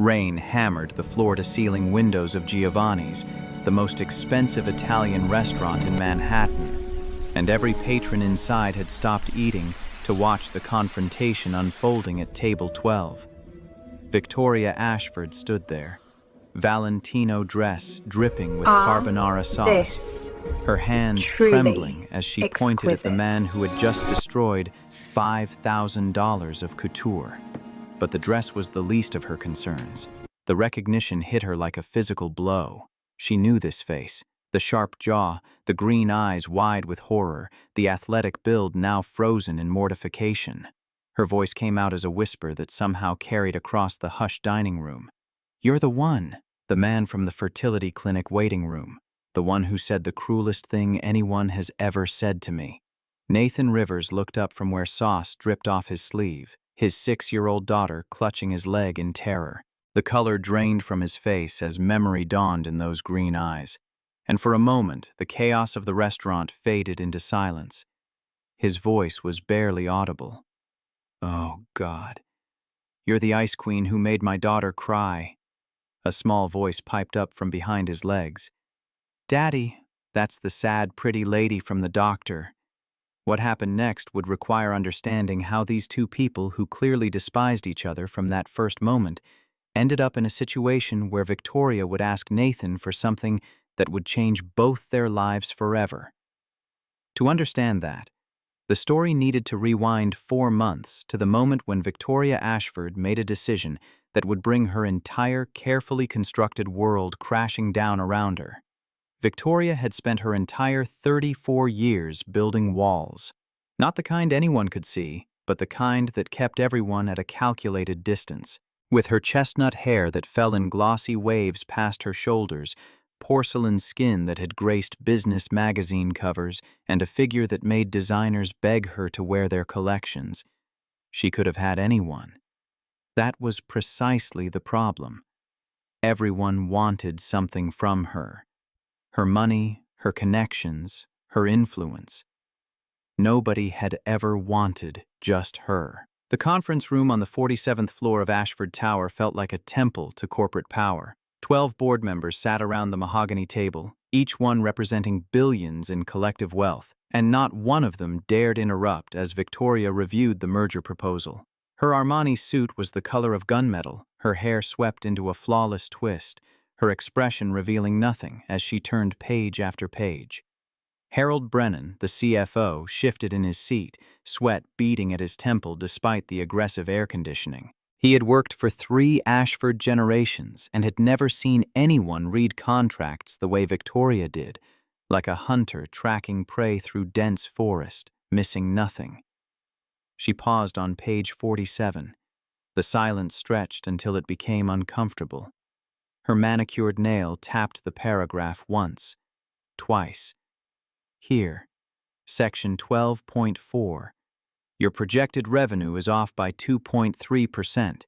Rain hammered the floor-to-ceiling windows of Giovanni's, the most expensive Italian restaurant in Manhattan, and every patron inside had stopped eating to watch the confrontation unfolding at table 12. Victoria Ashford stood there, Valentino dress dripping with carbonara sauce, This her hand truly trembling as she pointed at the exquisite. man who had just destroyed $5,000 of couture. But the dress was the least of her concerns. The recognition hit her like a physical blow. She knew this face, the sharp jaw, the green eyes wide with horror, the athletic build now frozen in mortification. Her voice came out as a whisper that somehow carried across the hushed dining room. "You're the one," the man from the fertility clinic waiting room, the one who said the cruelest thing anyone has ever said to me. Nathan Rivers looked up from where sauce dripped off his sleeve, his 6-year-old daughter clutching his leg in terror. The color drained from his face as memory dawned in those green eyes, and for a moment the chaos of the restaurant faded into silence. His voice was barely audible. "Oh, God. You're the ice queen who made my daughter cry." A small voice piped up from behind his legs. "Daddy, that's the sad, pretty lady from the doctor." What happened next would require understanding how these two people who clearly despised each other from that first moment ended up in a situation where Victoria would ask Nathan for something that would change both their lives forever. To understand that, the story needed to rewind 4 months to the moment when Victoria Ashford made a decision that would bring her entire carefully constructed world crashing down around her. Victoria had spent her entire 34 years building walls. Not the kind anyone could see, but the kind that kept everyone at a calculated distance. With her chestnut hair that fell in glossy waves past her shoulders, porcelain skin that had graced business magazine covers, and a figure that made designers beg her to wear their collections, she could have had anyone. That was precisely the problem. Everyone wanted something from her. Her money, her connections, her influence. Nobody had ever wanted just her. The conference room on the 47th floor of Ashford Tower felt like a temple to corporate power. 12 board members sat around the mahogany table, each one representing billions in collective wealth, and not one of them dared interrupt as Victoria reviewed the merger proposal. Her Armani suit was the color of gunmetal, her hair swept into a flawless twist, her expression revealing nothing as she turned page after page. Harold Brennan, the CFO, shifted in his seat, sweat beading at his temple despite the aggressive air conditioning. He had worked for 3 Ashford generations and had never seen anyone read contracts the way Victoria did, like a hunter tracking prey through dense forest, missing nothing. She paused on page 47. The silence stretched until it became uncomfortable. Her manicured nail tapped the paragraph once, twice. Here, section 12.4. Your projected revenue is off by 2.3%.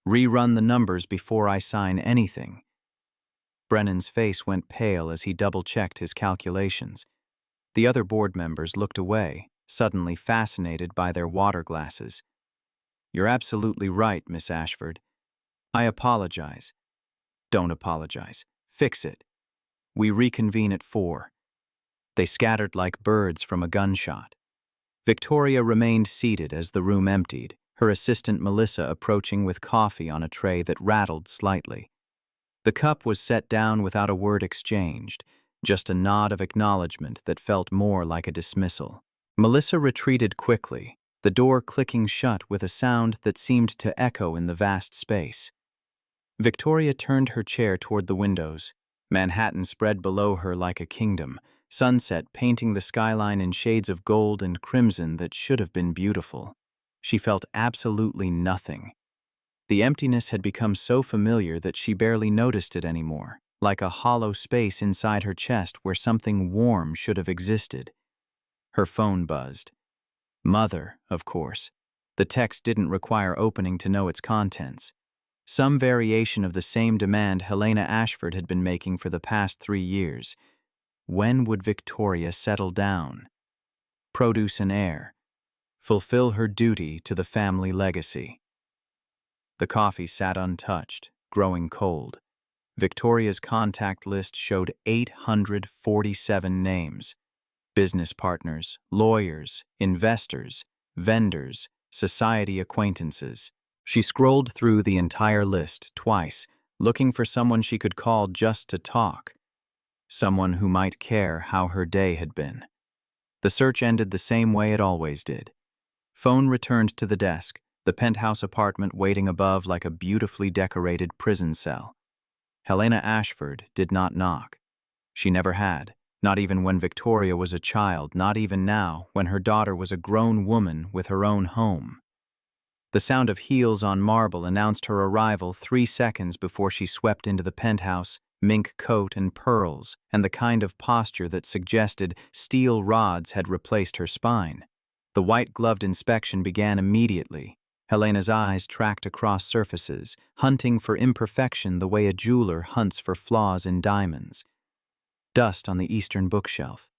Rerun the numbers before I sign anything. Brennan's face went pale as he double-checked his calculations. The other board members looked away, suddenly fascinated by their water glasses. "You're absolutely right, Miss Ashford. I apologize." "Don't apologize. Fix it. We reconvene at 4. They scattered like birds from a gunshot. Victoria remained seated as the room emptied, her assistant Melissa approaching with coffee on a tray that rattled slightly. The cup was set down without a word exchanged, just a nod of acknowledgement that felt more like a dismissal. Melissa retreated quickly, the door clicking shut with a sound that seemed to echo in the vast space. Victoria turned her chair toward the windows. Manhattan spread below her like a kingdom, sunset painting the skyline in shades of gold and crimson that should have been beautiful. She felt absolutely nothing. The emptiness had become so familiar that she barely noticed it anymore, like a hollow space inside her chest where something warm should have existed. Her phone buzzed. Mother, of course. The text didn't require opening to know its contents. Some variation of the same demand Helena Ashford had been making for the past 3 years. When would Victoria settle down? Produce an heir. Fulfill her duty to the family legacy. The coffee sat untouched, growing cold. Victoria's contact list showed 847 names: business partners, lawyers, investors, vendors, society acquaintances. She scrolled through the entire list twice, looking for someone she could call just to talk, someone who might care how her day had been. The search ended the same way it always did. Phone returned to the desk, the penthouse apartment waiting above like a beautifully decorated prison cell. Helena Ashford did not knock. She never had, not even when Victoria was a child, not even now when her daughter was a grown woman with her own home. The sound of heels on marble announced her arrival 3 seconds before she swept into the penthouse, mink coat and pearls, and the kind of posture that suggested steel rods had replaced her spine. The white-gloved inspection began immediately. Helena's eyes tracked across surfaces, hunting for imperfection the way a jeweler hunts for flaws in diamonds. Dust on the eastern bookshelf.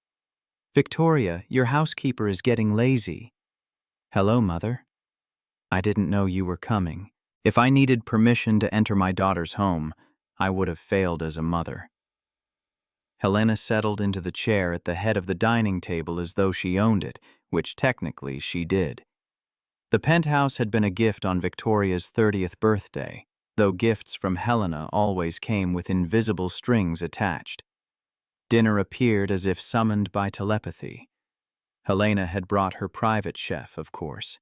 "Victoria, your housekeeper is getting lazy." "Hello, Mother. I didn't know you were coming. If I needed permission to enter my daughter's home, I would have failed as a mother." Helena settled into the chair at the head of the dining table as though she owned it, which technically she did. The penthouse had been a gift on Victoria's 30th birthday, though gifts from Helena always came with invisible strings attached. Dinner appeared as if summoned by telepathy. Helena had brought her private chef, of course.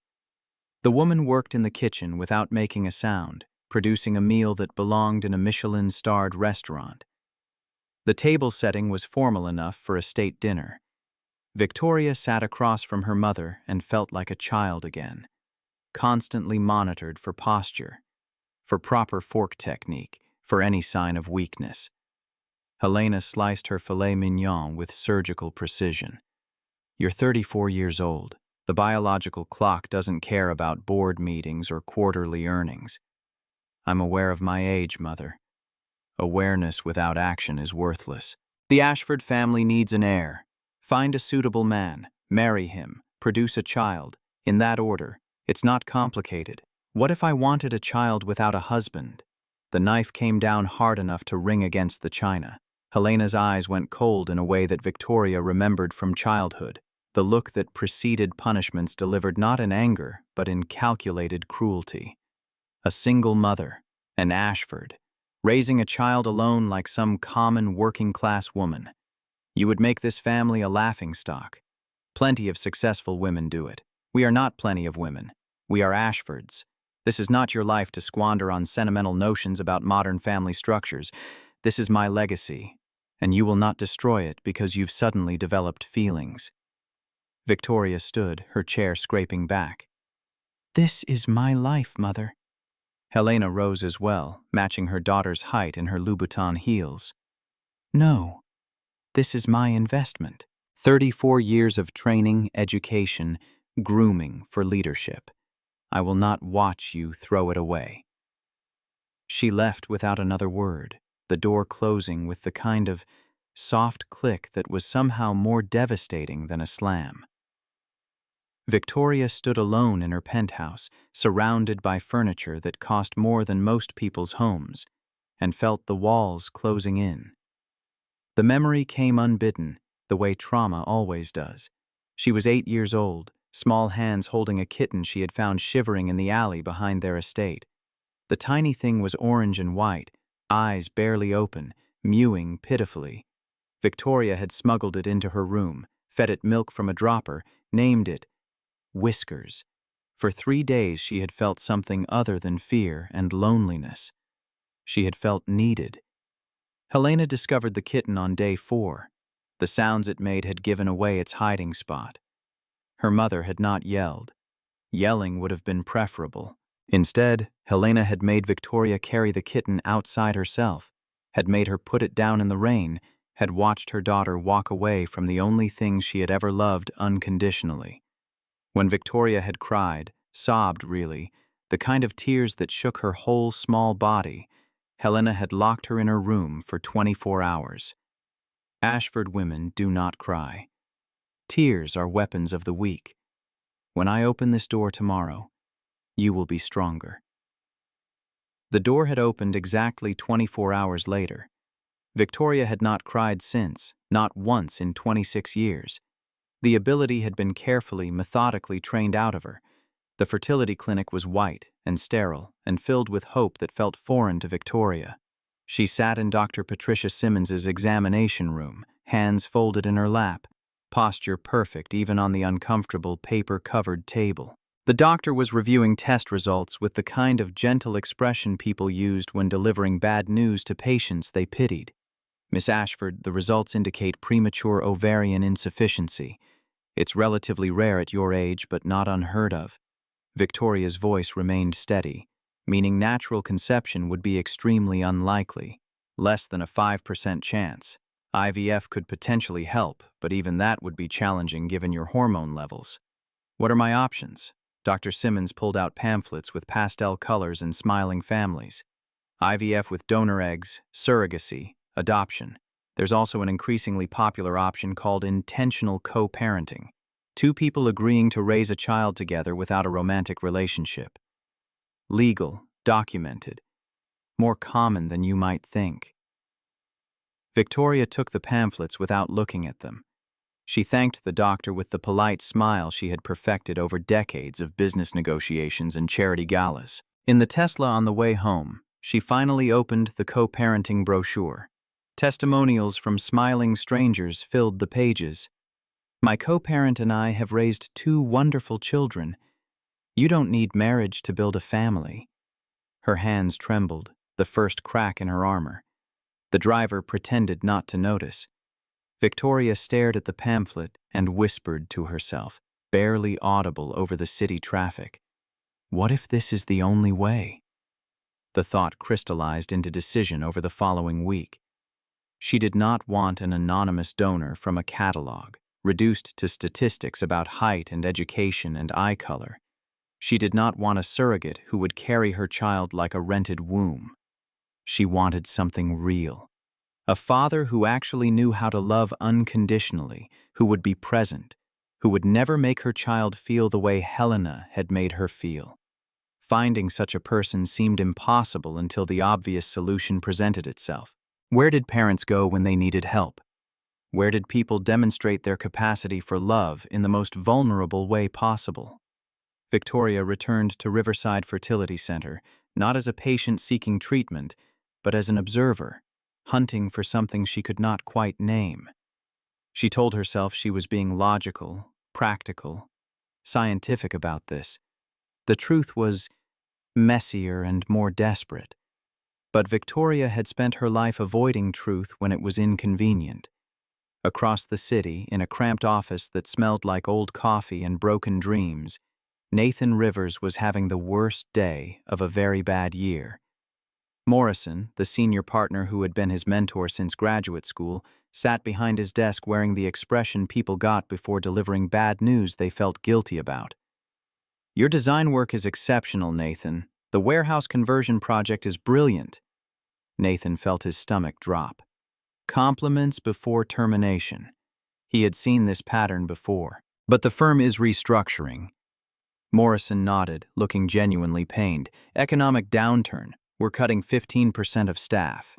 The woman worked in the kitchen without making a sound, producing a meal that belonged in a Michelin-starred restaurant. The table setting was formal enough for a state dinner. Victoria sat across from her mother and felt like a child again, constantly monitored for posture, for proper fork technique, for any sign of weakness. Helena sliced her filet mignon with surgical precision. "You're 34 years old. The biological clock doesn't care about board meetings or quarterly earnings." "I'm aware of my age, Mother. Awareness without action is worthless. The Ashford family needs an heir. Find a suitable man, marry him, produce a child. In that order. It's not complicated. What if I wanted a child without a husband?" The knife came down hard enough to ring against the china. Helena's eyes went cold in a way that Victoria remembered from childhood, the look that preceded punishments delivered not in anger, but in calculated cruelty. A single mother, an Ashford, raising a child alone like some common working-class woman. You would make this family a laughingstock. Plenty of successful women do it. We are not plenty of women. We are Ashfords. This is not your life to squander on sentimental notions about modern family structures. This is my legacy, and you will not destroy it because you've suddenly developed feelings. Victoria stood, her chair scraping back. "This is my life, Mother." Helena rose as well, matching her daughter's height in her Louboutin heels. "No, this is my investment. 34 years of training, education, grooming for leadership. I will not watch you throw it away." She left without another word, the door closing with the kind of soft click that was somehow more devastating than a slam. Victoria stood alone in her penthouse, surrounded by furniture that cost more than most people's homes, and felt the walls closing in. The memory came unbidden, the way trauma always does. She was 8 years old, small hands holding a kitten she had found shivering in the alley behind their estate. The tiny thing was orange and white, eyes barely open, mewing pitifully. Victoria had smuggled it into her room, fed it milk from a dropper, named it Whiskers. For 3 days she had felt something other than fear and loneliness. She had felt needed. Helena discovered the kitten on day 4. The sounds it made had given away its hiding spot. Her mother had not yelled. Yelling would have been preferable. Instead, Helena had made Victoria carry the kitten outside herself, had made her put it down in the rain, had watched her daughter walk away from the only thing she had ever loved unconditionally. When Victoria had cried, sobbed really, the kind of tears that shook her whole small body, Helena had locked her in her room for 24 hours. Ashford women do not cry. Tears are weapons of the weak. When I open this door tomorrow, you will be stronger. The door had opened exactly 24 hours later. Victoria had not cried since, not once in 26 years. The ability had been carefully, methodically trained out of her. The fertility clinic was white and sterile and filled with hope that felt foreign to Victoria. She sat in Dr. Patricia Simmons's examination room, hands folded in her lap, posture perfect even on the uncomfortable paper-covered table. The doctor was reviewing test results with the kind of gentle expression people used when delivering bad news to patients they pitied. Miss Ashford, the results indicate premature ovarian insufficiency. It's relatively rare at your age, but not unheard of. Victoria's voice remained steady, meaning natural conception would be extremely unlikely, less than a 5% chance. IVF could potentially help, but even that would be challenging given your hormone levels. What are my options? Dr. Simmons pulled out pamphlets with pastel colors and smiling families. IVF with donor eggs, surrogacy, adoption. There's also an increasingly popular option called intentional co-parenting. Two people agreeing to raise a child together without a romantic relationship. Legal, documented, more common than you might think. Victoria took the pamphlets without looking at them. She thanked the doctor with the polite smile she had perfected over decades of business negotiations and charity galas. In the Tesla on the way home, she finally opened the co-parenting brochure. Testimonials from smiling strangers filled the pages. My co-parent and I have raised 2 wonderful children. You don't need marriage to build a family. Her hands trembled, the first crack in her armor. The driver pretended not to notice. Victoria stared at the pamphlet and whispered to herself, barely audible over the city traffic. What if this is the only way? The thought crystallized into decision over the following week. She did not want an anonymous donor from a catalog, reduced to statistics about height and education and eye color. She did not want a surrogate who would carry her child like a rented womb. She wanted something real. A father who actually knew how to love unconditionally, who would be present, who would never make her child feel the way Helena had made her feel. Finding such a person seemed impossible until the obvious solution presented itself. Where did parents go when they needed help? Where did people demonstrate their capacity for love in the most vulnerable way possible? Victoria returned to Riverside Fertility Center, not as a patient seeking treatment, but as an observer, hunting for something she could not quite name. She told herself she was being logical, practical, scientific about this. The truth was messier and more desperate. But Victoria had spent her life avoiding truth when it was inconvenient. Across the city, in a cramped office that smelled like old coffee and broken dreams, Nathan Rivers was having the worst day of a very bad year. Morrison, the senior partner who had been his mentor since graduate school, sat behind his desk wearing the expression people got before delivering bad news they felt guilty about. Your design work is exceptional, Nathan. The warehouse conversion project is brilliant. Nathan felt his stomach drop. Compliments before termination. He had seen this pattern before. But the firm is restructuring. Morrison nodded, looking genuinely pained. Economic downturn. We're cutting 15% of staff.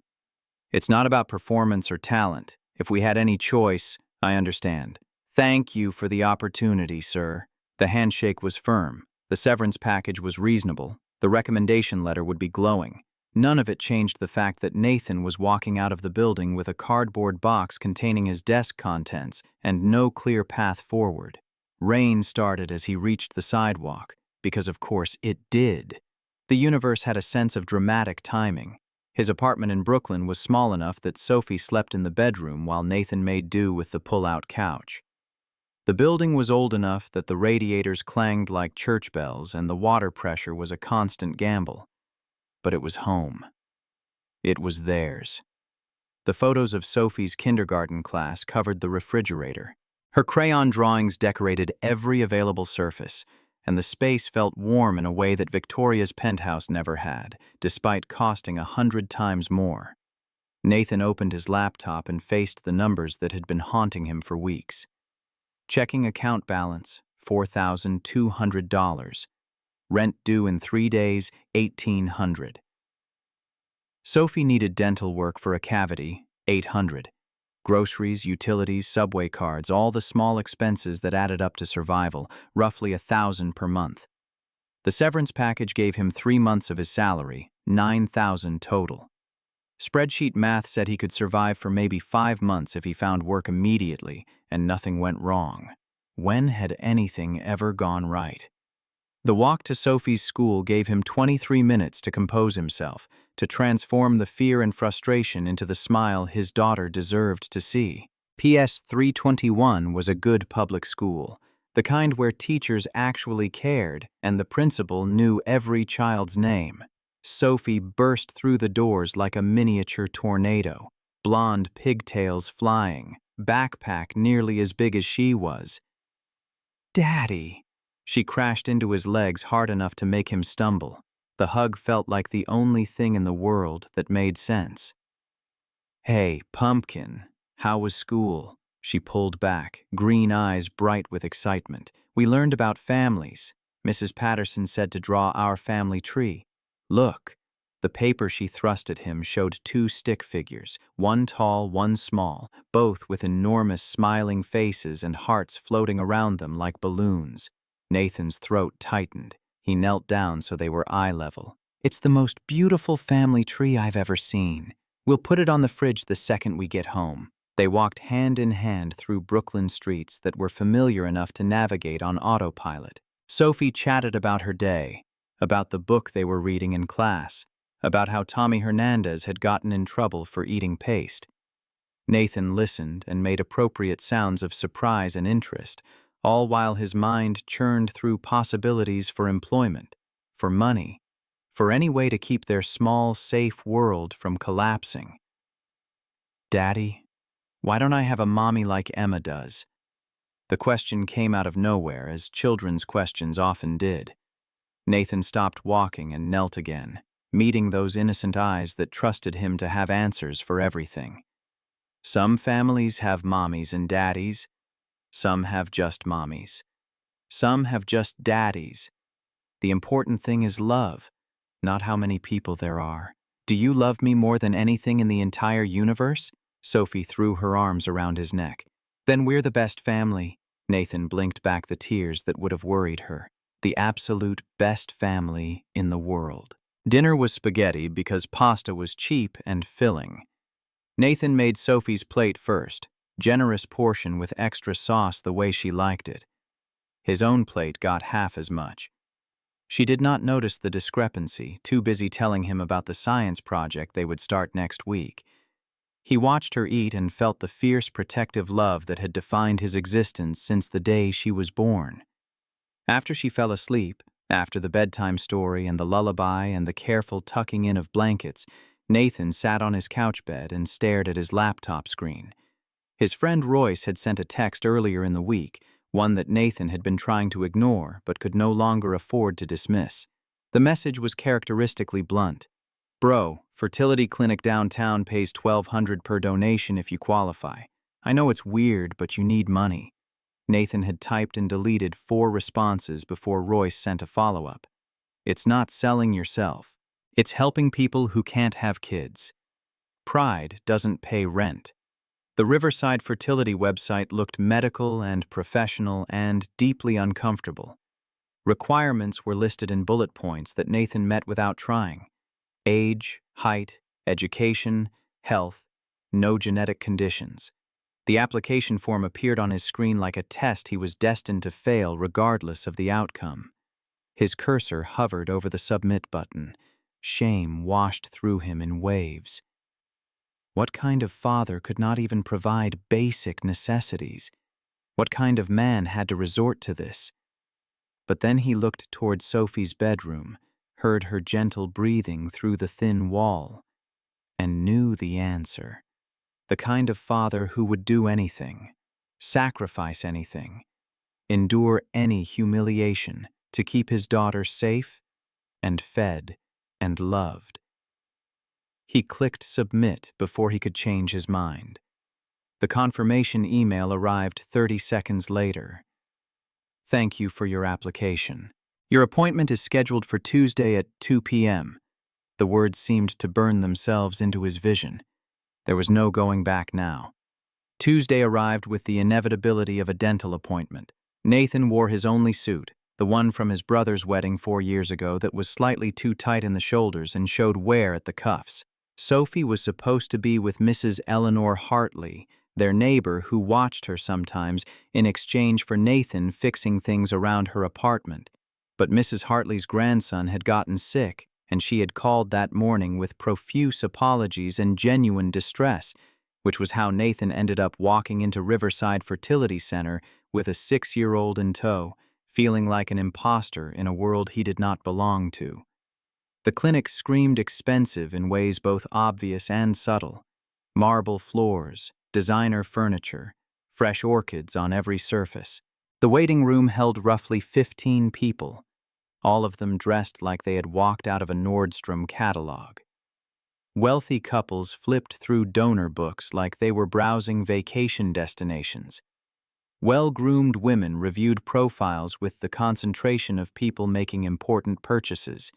It's not about performance or talent. If we had any choice, I understand. Thank you for the opportunity, sir. The handshake was firm. The severance package was reasonable. The recommendation letter would be glowing. None of it changed the fact that Nathan was walking out of the building with a cardboard box containing his desk contents and no clear path forward. Rain started as he reached the sidewalk, because of course it did. The universe had a sense of dramatic timing. His apartment in Brooklyn was small enough that Sophie slept in the bedroom while Nathan made do with the pull-out couch. The building was old enough that the radiators clanged like church bells and the water pressure was a constant gamble. But it was home. It was theirs. The photos of Sophie's kindergarten class covered the refrigerator. Her crayon drawings decorated every available surface, and the space felt warm in a way that Victoria's penthouse never had, despite costing 100 times more. Nathan opened his laptop and faced the numbers that had been haunting him for weeks. Checking account balance, $4,200. Rent due in 3 days, $1,800. Sophie needed dental work for a cavity, 800. Groceries, utilities, subway cards, all the small expenses that added up to survival, roughly 1,000 per month. The severance package gave him 3 months of his salary, 9,000 total. Spreadsheet math said he could survive for maybe 5 months if he found work immediately and nothing went wrong. When had anything ever gone right? The walk to Sophie's school gave him 23 minutes to compose himself, to transform the fear and frustration into the smile his daughter deserved to see. PS 321 was a good public school, the kind where teachers actually cared and the principal knew every child's name. Sophie burst through the doors like a miniature tornado, blonde pigtails flying, backpack nearly as big as she was. "Daddy!" She crashed into his legs hard enough to make him stumble. The hug felt like the only thing in the world that made sense. "Hey, pumpkin, how was school?" She pulled back, green eyes bright with excitement. "We learned about families. Mrs. Patterson said to draw our family tree. Look." The paper she thrust at him showed 2 stick figures, one tall, one small, both with enormous smiling faces and hearts floating around them like balloons. Nathan's throat tightened. He knelt down so they were eye level. "It's the most beautiful family tree I've ever seen. We'll put it on the fridge the second we get home." They walked hand in hand through Brooklyn streets that were familiar enough to navigate on autopilot. Sophie chatted about her day, about the book they were reading in class, about how Tommy Hernandez had gotten in trouble for eating paste. Nathan listened and made appropriate sounds of surprise and interest, all while his mind churned through possibilities for employment, for money, for any way to keep their small, safe world from collapsing. "Daddy, why don't I have a mommy like Emma does?" The question came out of nowhere, as children's questions often did. Nathan stopped walking and knelt again, meeting those innocent eyes that trusted him to have answers for everything. Some families have mommies and daddies. Some have just mommies. Some have just daddies. The important thing is love, not how many people there are. "Do you love me more than anything in the entire universe?" Sophie threw her arms around his neck. "Then we're the best family." Nathan blinked back the tears that would have worried her. "The absolute best family in the world." Dinner was spaghetti because pasta was cheap and filling. Nathan made Sophie's plate first, generous portion with extra sauce the way she liked it. His own plate got half as much. She did not notice the discrepancy, too busy telling him about the science project they would start next week. He watched her eat and felt the fierce protective love that had defined his existence since the day she was born. After she fell asleep, after the bedtime story and the lullaby and the careful tucking in of blankets, Nathan sat on his couch bed and stared at his laptop screen. His friend Royce had sent a text earlier in the week, one that Nathan had been trying to ignore but could no longer afford to dismiss. The message was characteristically blunt. "Bro, fertility clinic downtown pays $1,200 per donation if you qualify. I know it's weird, but you need money." Nathan had typed and deleted 4 responses before Royce sent a follow-up. "It's not selling yourself. It's helping people who can't have kids. Pride doesn't pay rent." The Riverside fertility website looked medical and professional and deeply uncomfortable. Requirements were listed in bullet points that Nathan met without trying. Age, height, education, health, no genetic conditions. The application form appeared on his screen like a test he was destined to fail regardless of the outcome. His cursor hovered over the submit button. Shame washed through him in waves. What kind of father could not even provide basic necessities? What kind of man had to resort to this? But then he looked toward Sophie's bedroom, heard her gentle breathing through the thin wall, and knew the answer. The kind of father who would do anything, sacrifice anything, endure any humiliation to keep his daughter safe and fed and loved. He clicked submit before he could change his mind. The confirmation email arrived 30 seconds later. "Thank you for your application. Your appointment is scheduled for Tuesday at 2 p.m. The words seemed to burn themselves into his vision. There was no going back now. Tuesday arrived with the inevitability of a dental appointment. Nathan wore his only suit, the one from his brother's wedding 4 years ago that was slightly too tight in the shoulders and showed wear at the cuffs. Sophie was supposed to be with Mrs. Eleanor Hartley, their neighbor who watched her sometimes in exchange for Nathan fixing things around her apartment. But Mrs. Hartley's grandson had gotten sick, and she had called that morning with profuse apologies and genuine distress, which was how Nathan ended up walking into Riverside Fertility Center with a 6-year-old in tow, feeling like an imposter in a world he did not belong to. The clinic screamed expensive in ways both obvious and subtle. Marble floors, designer furniture, fresh orchids on every surface. The waiting room held roughly 15 people, all of them dressed like they had walked out of a Nordstrom catalog. Wealthy couples flipped through donor books like they were browsing vacation destinations. Well-groomed women reviewed profiles with the concentration of people making important purchases.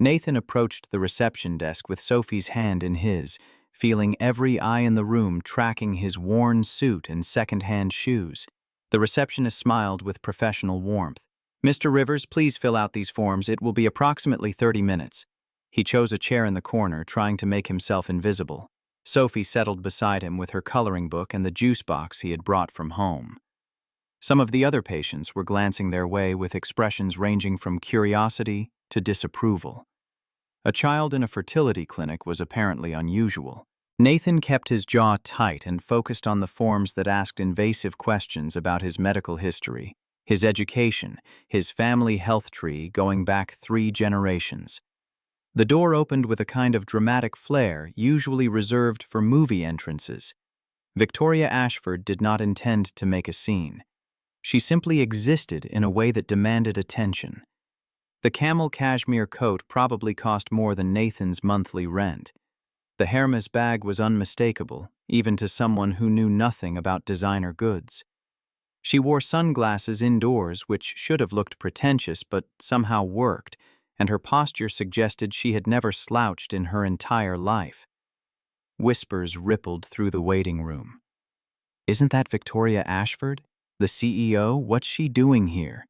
Nathan approached the reception desk with Sophie's hand in his, feeling every eye in the room tracking his worn suit and second-hand shoes. The receptionist smiled with professional warmth. "Mr. Rivers, please fill out these forms. It will be approximately 30 minutes. He chose a chair in the corner, trying to make himself invisible. Sophie settled beside him with her coloring book and the juice box he had brought from home. Some of the other patients were glancing their way with expressions ranging from curiosity to disapproval. A child in a fertility clinic was apparently unusual. Nathan kept his jaw tight and focused on the forms that asked invasive questions about his medical history, his education, his family health tree going back 3 generations. The door opened with a kind of dramatic flair usually reserved for movie entrances. Victoria Ashford did not intend to make a scene. She simply existed in a way that demanded attention. The camel cashmere coat probably cost more than Nathan's monthly rent. The Hermes bag was unmistakable, even to someone who knew nothing about designer goods. She wore sunglasses indoors, which should have looked pretentious but somehow worked, and her posture suggested she had never slouched in her entire life. Whispers rippled through the waiting room. "Isn't that Victoria Ashford? The CEO? What's she doing here?"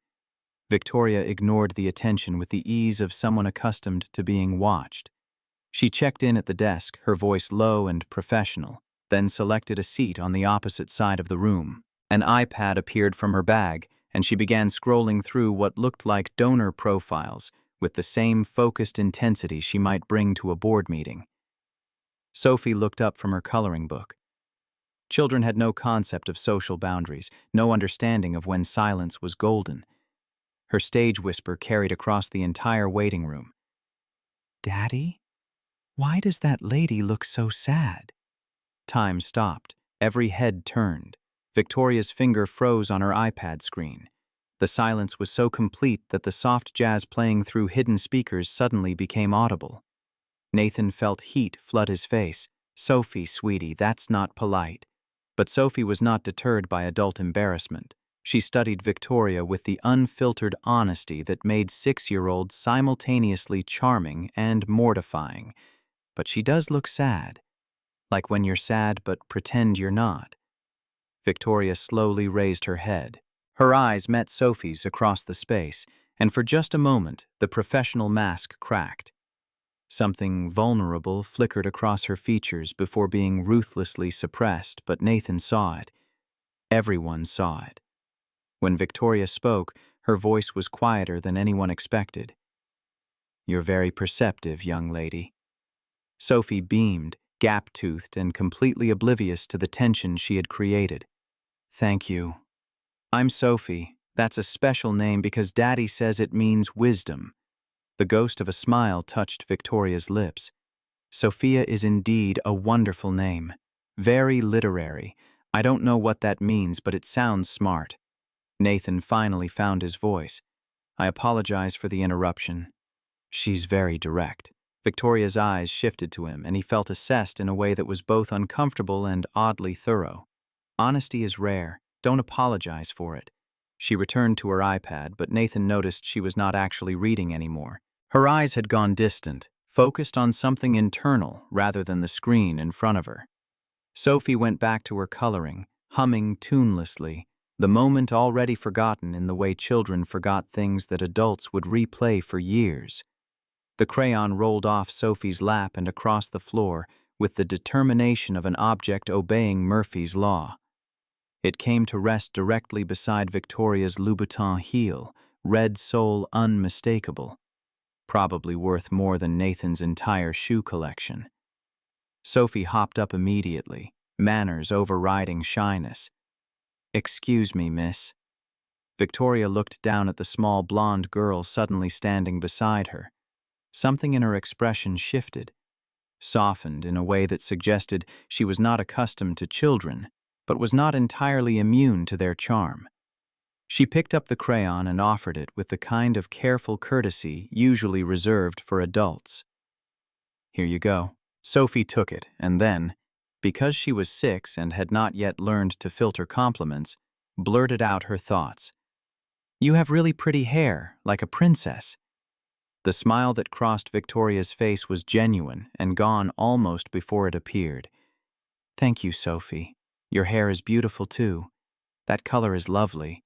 Victoria ignored the attention with the ease of someone accustomed to being watched. She checked in at the desk, her voice low and professional, then selected a seat on the opposite side of the room. An iPad appeared from her bag, and she began scrolling through what looked like donor profiles, with the same focused intensity she might bring to a board meeting. Sophie looked up from her coloring book. Children had no concept of social boundaries, no understanding of when silence was golden. Her stage whisper carried across the entire waiting room. "Daddy, why does that lady look so sad?" Time stopped. Every head turned. Victoria's finger froze on her iPad screen. The silence was so complete that the soft jazz playing through hidden speakers suddenly became audible. Nathan felt heat flood his face. "Sophie, sweetie, that's not polite." But Sophie was not deterred by adult embarrassment. She studied Victoria with the unfiltered honesty that made 6-year-olds simultaneously charming and mortifying. "But she does look sad. Like when you're sad but pretend you're not." Victoria slowly raised her head. Her eyes met Sophie's across the space, and for just a moment, the professional mask cracked. Something vulnerable flickered across her features before being ruthlessly suppressed, but Nathan saw it. Everyone saw it. When Victoria spoke, her voice was quieter than anyone expected. "You're very perceptive, young lady." Sophie beamed, gap-toothed and completely oblivious to the tension she had created. "Thank you. I'm Sophie. That's a special name because Daddy says it means wisdom." The ghost of a smile touched Victoria's lips. "Sophia is indeed a wonderful name. Very literary. I don't know what that means, but it sounds smart." Nathan finally found his voice. "I apologize for the interruption." "She's very direct." Victoria's eyes shifted to him, and he felt assessed in a way that was both uncomfortable and oddly thorough. "Honesty is rare. Don't apologize for it." She returned to her iPad, but Nathan noticed she was not actually reading anymore. Her eyes had gone distant, focused on something internal rather than the screen in front of her. Sophie went back to her coloring, humming tunelessly, the moment already forgotten in the way children forgot things that adults would replay for years. The crayon rolled off Sophie's lap and across the floor with the determination of an object obeying Murphy's Law. It came to rest directly beside Victoria's Louboutin heel, red sole unmistakable, probably worth more than Nathan's entire shoe collection. Sophie hopped up immediately, manners overriding shyness. "Excuse me, miss." Victoria looked down at the small blonde girl suddenly standing beside her. Something in her expression shifted, softened in a way that suggested she was not accustomed to children, but was not entirely immune to their charm. She picked up the crayon and offered it with the kind of careful courtesy usually reserved for adults. "Here you go." Sophie took it, and then, because she was 6 and had not yet learned to filter compliments, blurted out her thoughts. "You have really pretty hair, like a princess." The smile that crossed Victoria's face was genuine and gone almost before it appeared. "Thank you, Sophie. Your hair is beautiful, too. That color is lovely."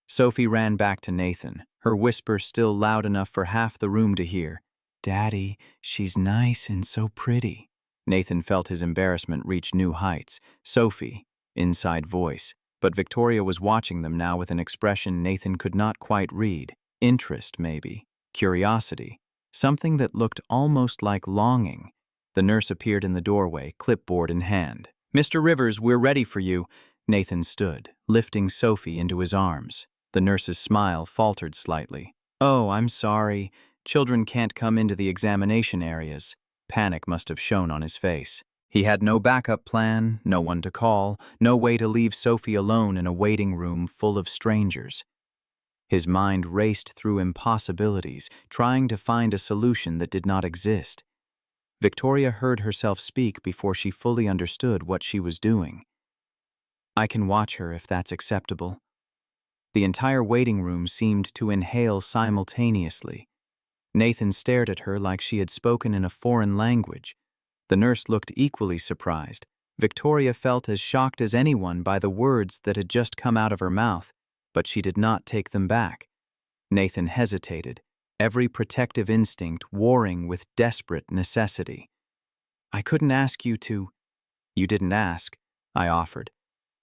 Sophie ran back to Nathan, her whisper still loud enough for half the room to hear. "Daddy, she's nice and so pretty." Nathan felt his embarrassment reach new heights. "Sophie," inside voice. But Victoria was watching them now with an expression Nathan could not quite read. Interest, maybe. Curiosity. Something that looked almost like longing. The nurse appeared in the doorway, clipboard in hand. "Mr. Rivers, we're ready for you." Nathan stood, lifting Sophie into his arms. The nurse's smile faltered slightly. "Oh, I'm sorry. Children can't come into the examination areas." Panic must have shown on his face. He had no backup plan, no one to call, no way to leave Sophie alone in a waiting room full of strangers. His mind raced through impossibilities, trying to find a solution that did not exist. Victoria heard herself speak before she fully understood what she was doing. "I can watch her if that's acceptable." The entire waiting room seemed to inhale simultaneously. Nathan stared at her like she had spoken in a foreign language. The nurse looked equally surprised. Victoria felt as shocked as anyone by the words that had just come out of her mouth, but she did not take them back. Nathan hesitated, every protective instinct warring with desperate necessity. "I couldn't ask you to—" "You didn't ask," I offered.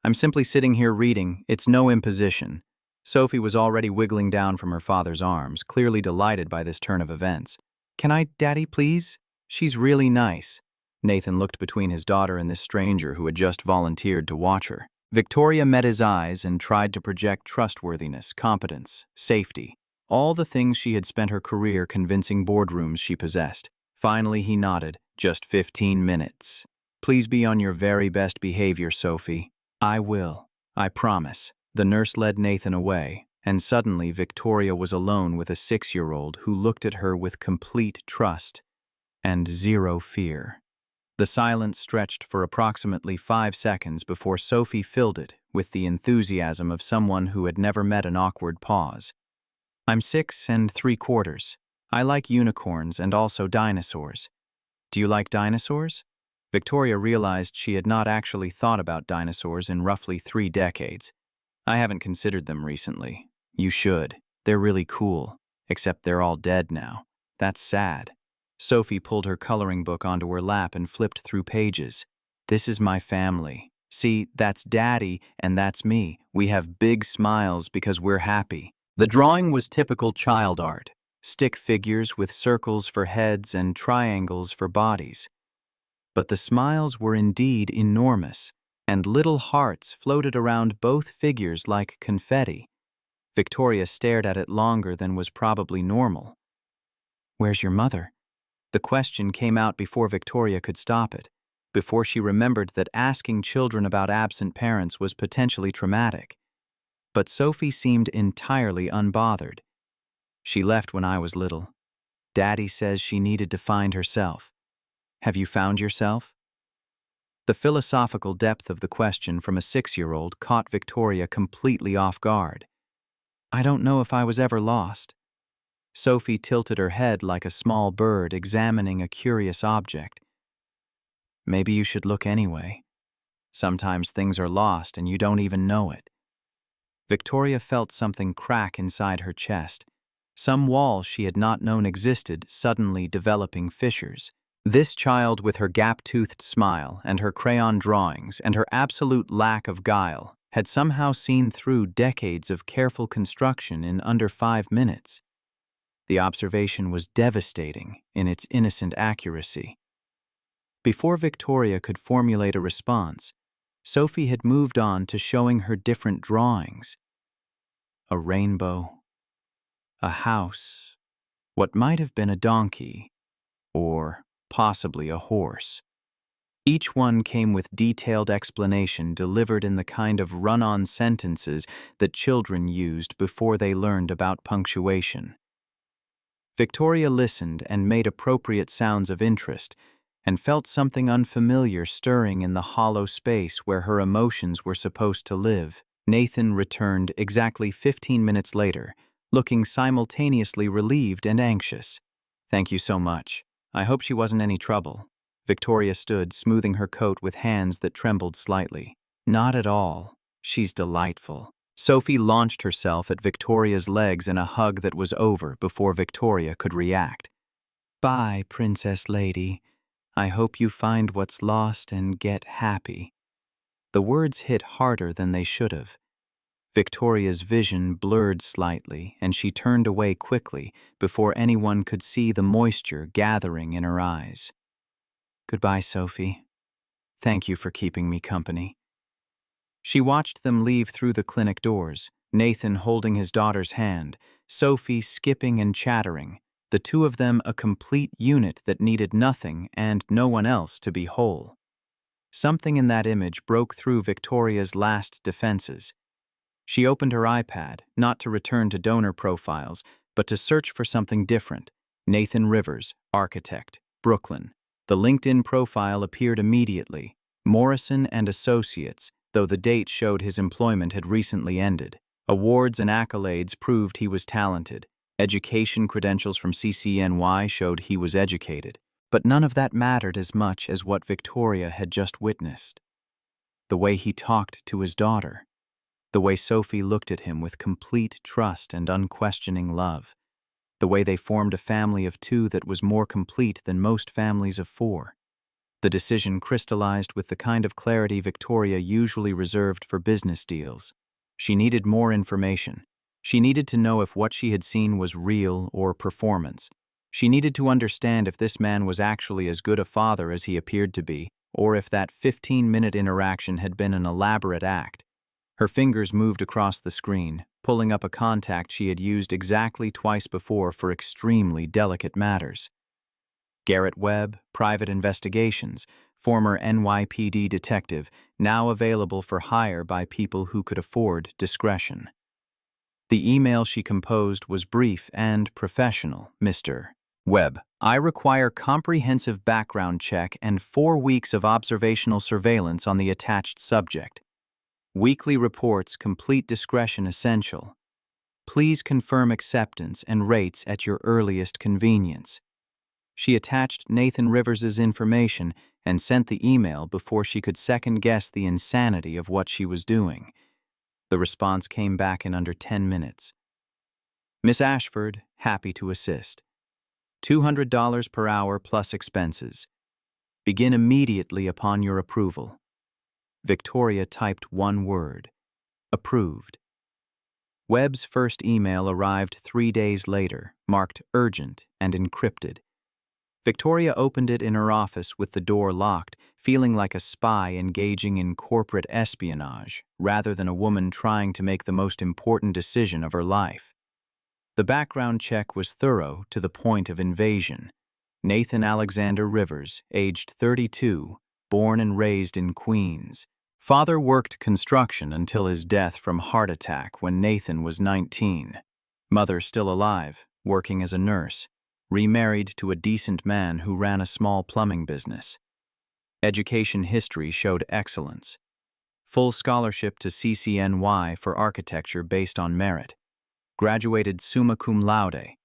"I'm simply sitting here reading. It's no imposition." Sophie was already wiggling down from her father's arms, clearly delighted by this turn of events. "Can I, Daddy, please? She's really nice." Nathan looked between his daughter and this stranger who had just volunteered to watch her. Victoria met his eyes and tried to project trustworthiness, competence, safety, all the things she had spent her career convincing boardrooms she possessed. Finally, he nodded. "Just 15 minutes. Please be on your very best behavior, Sophie." "I will. I promise." The nurse led Nathan away, and suddenly Victoria was alone with a 6-year-old who looked at her with complete trust and zero fear. The silence stretched for approximately 5 seconds before Sophie filled it with the enthusiasm of someone who had never met an awkward pause. "I'm 6 3/4. I like unicorns and also dinosaurs." "Do you like dinosaurs?" Victoria realized she had not actually thought about dinosaurs in roughly 3 decades. "I haven't considered them recently." "You should. They're really cool. Except they're all dead now. That's sad." Sophie pulled her coloring book onto her lap and flipped through pages. "This is my family. See, that's Daddy and that's me. We have big smiles because we're happy." The drawing was typical child art. Stick figures with circles for heads and triangles for bodies. But the smiles were indeed enormous, and little hearts floated around both figures like confetti. Victoria stared at it longer than was probably normal. "Where's your mother?" The question came out before Victoria could stop it, before she remembered that asking children about absent parents was potentially traumatic. But Sophie seemed entirely unbothered. "She left when I was little. Daddy says she needed to find herself." "Have you found yourself?" The philosophical depth of the question from a 6-year-old caught Victoria completely off guard. "I don't know if I was ever lost." Sophie tilted her head like a small bird examining a curious object. Maybe you should look anyway. Sometimes things are lost and you don't even know it. Victoria felt something crack inside her chest. Some wall she had not known existed suddenly developing fissures. This child with her gap-toothed smile and her crayon drawings and her absolute lack of guile had somehow seen through decades of careful construction in under 5 minutes. The observation was devastating in its innocent accuracy. Before Victoria could formulate a response, Sophie had moved on to showing her different drawings. A rainbow, a house, what might have been a donkey, or possibly a horse. Each one came with detailed explanation delivered in the kind of run-on sentences that children used before they learned about punctuation. Victoria listened and made appropriate sounds of interest, and felt something unfamiliar stirring in the hollow space where her emotions were supposed to live. Nathan returned exactly 15 minutes later, looking simultaneously relieved and anxious. "Thank you so much. I hope she wasn't any trouble." Victoria stood, smoothing her coat with hands that trembled slightly. "Not at all. She's delightful." Sophie launched herself at Victoria's legs in a hug that was over before Victoria could react. "Bye, Princess Lady. I hope you find what's lost and get happy." The words hit harder than they should have. Victoria's vision blurred slightly, and she turned away quickly before anyone could see the moisture gathering in her eyes. "Goodbye, Sophie. Thank you for keeping me company." She watched them leave through the clinic doors, Nathan holding his daughter's hand, Sophie skipping and chattering, the two of them a complete unit that needed nothing and no one else to be whole. Something in that image broke through Victoria's last defenses. She opened her iPad, not to return to donor profiles, but to search for something different. Nathan Rivers, architect, Brooklyn. The LinkedIn profile appeared immediately. Morrison and Associates, though the date showed his employment had recently ended. Awards and accolades proved he was talented. Education credentials from CCNY showed he was educated. But none of that mattered as much as what Victoria had just witnessed. The way he talked to his daughter. The way Sophie looked at him with complete trust and unquestioning love. The way they formed a family of 2 that was more complete than most families of 4. The decision crystallized with the kind of clarity Victoria usually reserved for business deals. She needed more information. She needed to know if what she had seen was real or performance. She needed to understand if this man was actually as good a father as he appeared to be, or if that 15-minute interaction had been an elaborate act. Her fingers moved across the screen, pulling up a contact she had used exactly twice before for extremely delicate matters. Garrett Webb, Private Investigations, former NYPD detective, now available for hire by people who could afford discretion. The email she composed was brief and professional. "Mr. Webb, I require comprehensive background check and 4 weeks of observational surveillance on the attached subject. Weekly reports, complete discretion essential. Please confirm acceptance and rates at your earliest convenience." She attached Nathan Rivers' information and sent the email before she could second-guess the insanity of what she was doing. The response came back in under 10 minutes. "Miss Ashford, happy to assist. $200 per hour plus expenses. Begin immediately upon your approval." Victoria typed one word: approved. Webb's first email arrived 3 days later, marked urgent and encrypted. Victoria opened it in her office with the door locked, feeling like a spy engaging in corporate espionage, rather than a woman trying to make the most important decision of her life. The background check was thorough to the point of invasion. Nathan Alexander Rivers, aged 32, born and raised in Queens. Father worked construction until his death from heart attack when Nathan was 19. Mother still alive, working as a nurse. Remarried to a decent man who ran a small plumbing business. Education history showed excellence. Full scholarship to CCNY for architecture based on merit. Graduated summa cum laude.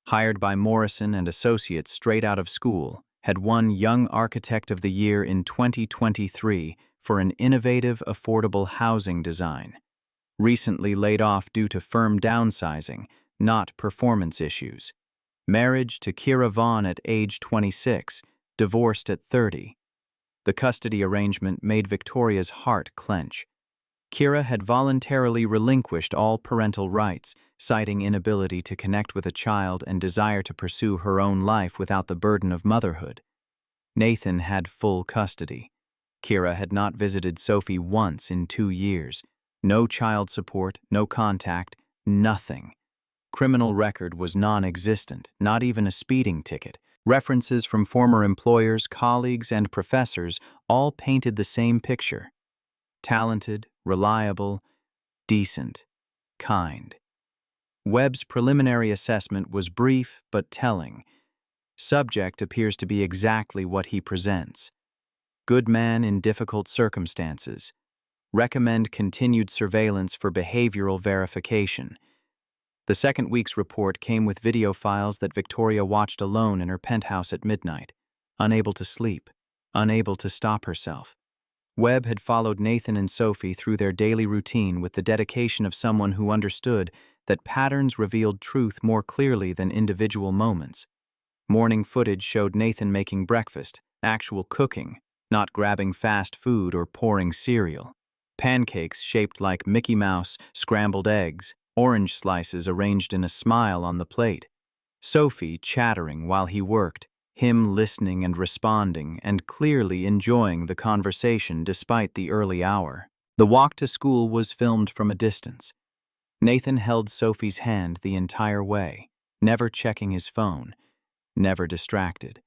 hired by Morrison and Associates straight out of school, had won Young Architect of the Year in 2023 for an innovative, affordable housing design. Recently laid off due to firm downsizing, not performance issues. Marriage to Kira Vaughn at age 26, divorced at 30. The custody arrangement made Victoria's heart clench. Kira had voluntarily relinquished all parental rights, citing inability to connect with a child and desire to pursue her own life without the burden of motherhood. Nathan had full custody. Kira had not visited Sophie once in 2 years. No child support, no contact, nothing. Criminal record was non-existent, not even a speeding ticket. References from former employers, colleagues, and professors all painted the same picture. Talented, reliable, decent, kind. Webb's preliminary assessment was brief but telling. Subject appears to be exactly what he presents. Good man in difficult circumstances. Recommend continued surveillance for behavioral verification. The second week's report came with video files that Victoria watched alone in her penthouse at midnight, unable to sleep, unable to stop herself. Webb had followed Nathan and Sophie through their daily routine with the dedication of someone who understood that patterns revealed truth more clearly than individual moments. Morning footage showed Nathan making breakfast, actual cooking, not grabbing fast food or pouring cereal. Pancakes shaped like Mickey Mouse, scrambled eggs, orange slices arranged in a smile on the plate. Sophie chattering while he worked, him listening and responding and clearly enjoying the conversation despite the early hour. The walk to school was filmed from a distance. Nathan held Sophie's hand the entire way, never checking his phone, never distracted.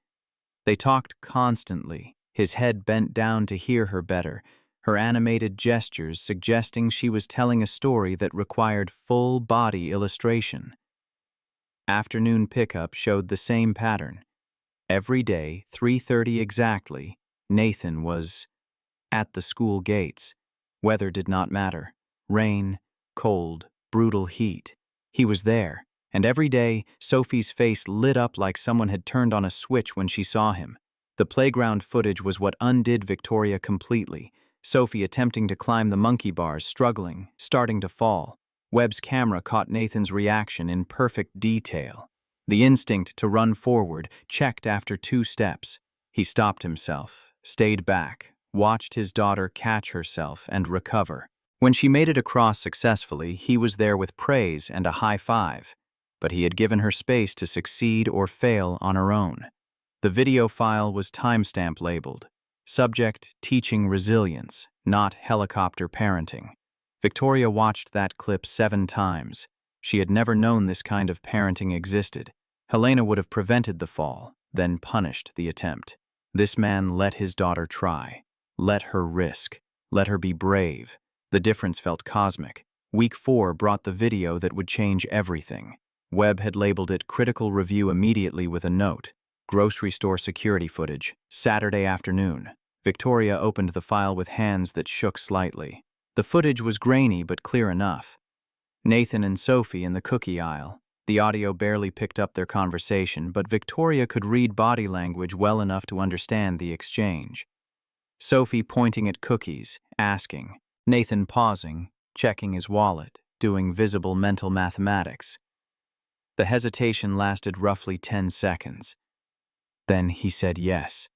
They talked constantly, his head bent down to hear her better, her animated gestures suggesting she was telling a story that required full-body illustration. Afternoon pickup showed the same pattern. Every day, 3:30 exactly, Nathan was at the school gates. Weather did not matter. Rain, cold, brutal heat. He was there, and every day, Sophie's face lit up like someone had turned on a switch when she saw him. The playground footage was what undid Victoria completely. Sophie attempting to climb the monkey bars, struggling, starting to fall. Webb's camera caught Nathan's reaction in perfect detail. The instinct to run forward checked after 2 steps. He stopped himself, stayed back, watched his daughter catch herself and recover. When she made it across successfully, he was there with praise and a high five, but he had given her space to succeed or fail on her own. The video file was timestamp labeled. Subject, teaching resilience, not helicopter parenting. Victoria watched that clip 7 times. She had never known this kind of parenting existed. Helena would have prevented the fall, then punished the attempt. This man let his daughter try. Let her risk. Let her be brave. The difference felt cosmic. Week 4 brought the video that would change everything. Webb had labeled it critical review immediately with a note. Grocery store security footage, Saturday afternoon. Victoria opened the file with hands that shook slightly. The footage was grainy but clear enough. Nathan and Sophie in the cookie aisle. The audio barely picked up their conversation, but Victoria could read body language well enough to understand the exchange. Sophie pointing at cookies, asking. Nathan pausing, checking his wallet, doing visible mental mathematics. The hesitation lasted roughly 10 seconds. Then he said yes.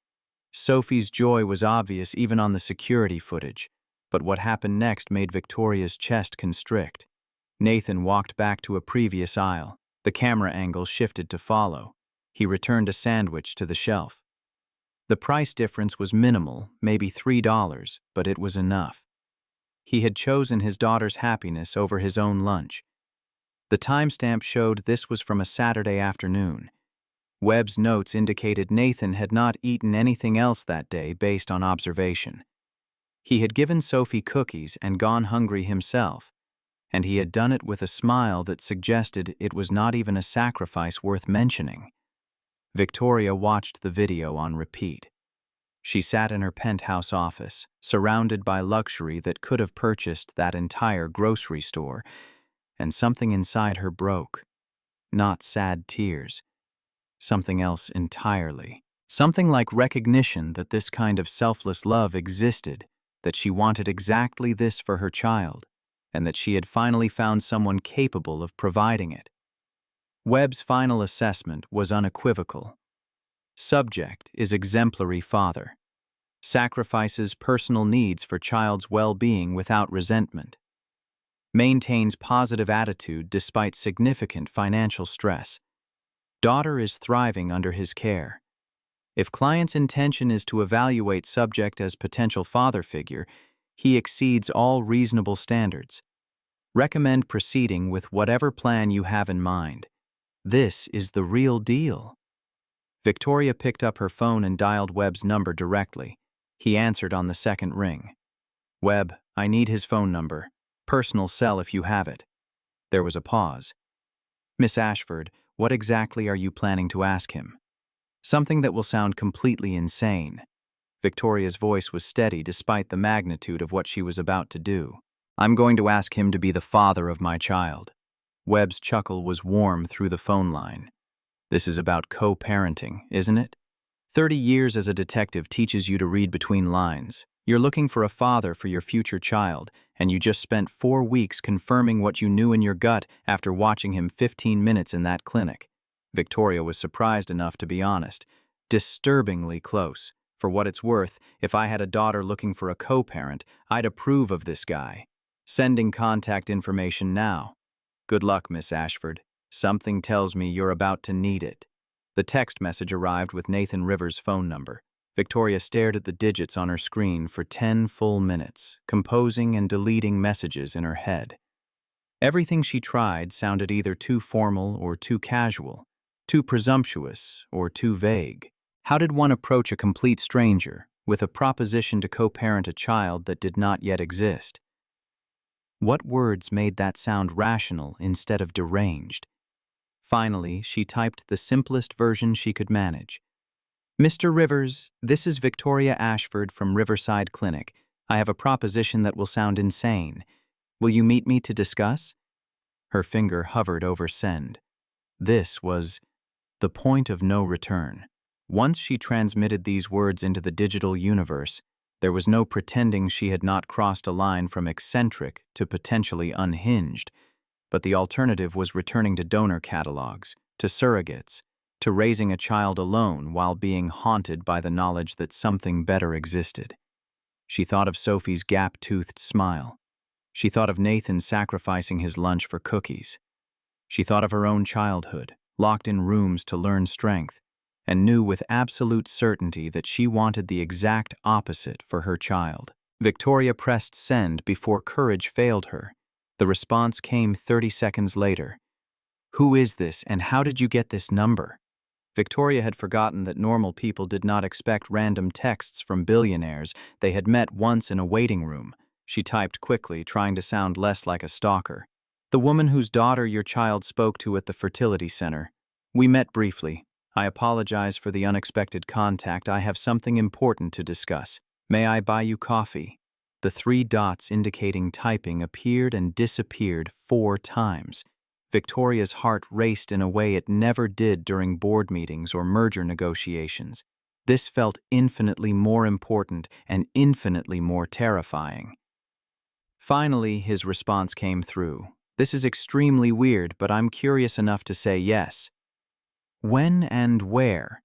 Sophie's joy was obvious even on the security footage, but what happened next made Victoria's chest constrict. Nathan walked back to a previous aisle. The camera angle shifted to follow. He returned a sandwich to the shelf. The price difference was minimal, maybe $3, but it was enough. He had chosen his daughter's happiness over his own lunch. The timestamp showed this was from a Saturday afternoon. Webb's notes indicated Nathan had not eaten anything else that day based on observation. He had given Sophie cookies and gone hungry himself, and he had done it with a smile that suggested it was not even a sacrifice worth mentioning. Victoria watched the video on repeat. She sat in her penthouse office, surrounded by luxury that could have purchased that entire grocery store, and something inside her broke. not sad tears. Something else entirely. Something like recognition that this kind of selfless love existed, that she wanted exactly this for her child, and that she had finally found someone capable of providing it. Webb's final assessment was unequivocal. Subject is exemplary father. Sacrifices personal needs for child's well-being without resentment. Maintains positive attitude despite significant financial stress. Daughter is thriving under his care. If client's intention is to evaluate subject as potential father figure, he exceeds all reasonable standards. Recommend proceeding with whatever plan you have in mind. This is the real deal. Victoria picked up her phone and dialed Webb's number directly. He answered on the second ring. Webb, I need his phone number. Personal cell if you have it. There was a pause. Miss Ashford, what exactly are you planning to ask him? Something that will sound completely insane. Victoria's voice was steady despite the magnitude of what she was about to do. I'm going to ask him to be the father of my child. Webb's chuckle was warm through the phone line. This is about co-parenting, isn't it? 30 years as a detective teaches you to read between lines. You're looking for a father for your future child, and you just spent 4 weeks confirming what you knew in your gut after watching him 15 minutes in that clinic. Victoria was surprised enough to be honest. Disturbingly close. For what it's worth, if I had a daughter looking for a co-parent, I'd approve of this guy. Sending contact information now. Good luck, Miss Ashford. Something tells me you're about to need it. The text message arrived with Nathan Rivers' phone number. Victoria stared at the digits on her screen for 10 full minutes, composing and deleting messages in her head. Everything she tried sounded either too formal or too casual, too presumptuous or too vague. How did one approach a complete stranger with a proposition to co-parent a child that did not yet exist? What words made that sound rational instead of deranged? Finally, she typed the simplest version she could manage. Mr. Rivers, this is Victoria Ashford from Riverside Clinic. I have a proposition that will sound insane. Will you meet me to discuss? Her finger hovered over send. This was the point of no return. Once she transmitted these words into the digital universe, there was no pretending she had not crossed a line from eccentric to potentially unhinged. But the alternative was returning to donor catalogs, to surrogates, to raising a child alone while being haunted by the knowledge that something better existed. She thought of Sophie's gap-toothed smile. She thought of Nathan sacrificing his lunch for cookies. She thought of her own childhood, locked in rooms to learn strength, and knew with absolute certainty that she wanted the exact opposite for her child. Victoria pressed send before courage failed her. The response came 30 seconds later. Who is this, and how did you get this number? Victoria had forgotten that normal people did not expect random texts from billionaires they had met once in a waiting room. She typed quickly, trying to sound less like a stalker. The woman whose daughter your child spoke to at the fertility center. We met briefly. I apologize for the unexpected contact. I have something important to discuss. May I buy you coffee? The 3 dots indicating typing appeared and disappeared 4 times. Victoria's heart raced in a way it never did during board meetings or merger negotiations. This felt infinitely more important and infinitely more terrifying. Finally, his response came through. This is extremely weird, but I'm curious enough to say yes. When and where?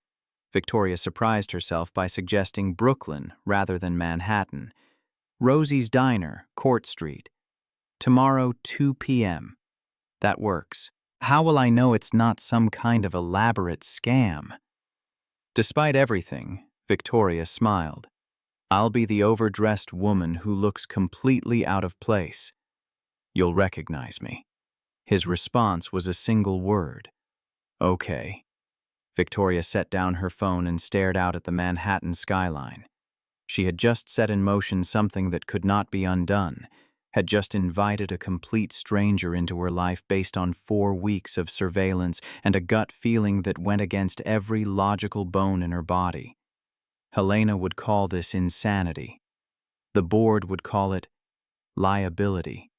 Victoria surprised herself by suggesting Brooklyn rather than Manhattan. Rosie's Diner, Court Street. Tomorrow, 2 p.m. That works. How will I know it's not some kind of elaborate scam? Despite everything, Victoria smiled. I'll be the overdressed woman who looks completely out of place. You'll recognize me. His response was a single word. Okay. Victoria set down her phone and stared out at the Manhattan skyline. She had just set in motion something that could not be undone, had just invited a complete stranger into her life based on 4 weeks of surveillance and a gut feeling that went against every logical bone in her body. Helena would call this insanity. The board would call it liability.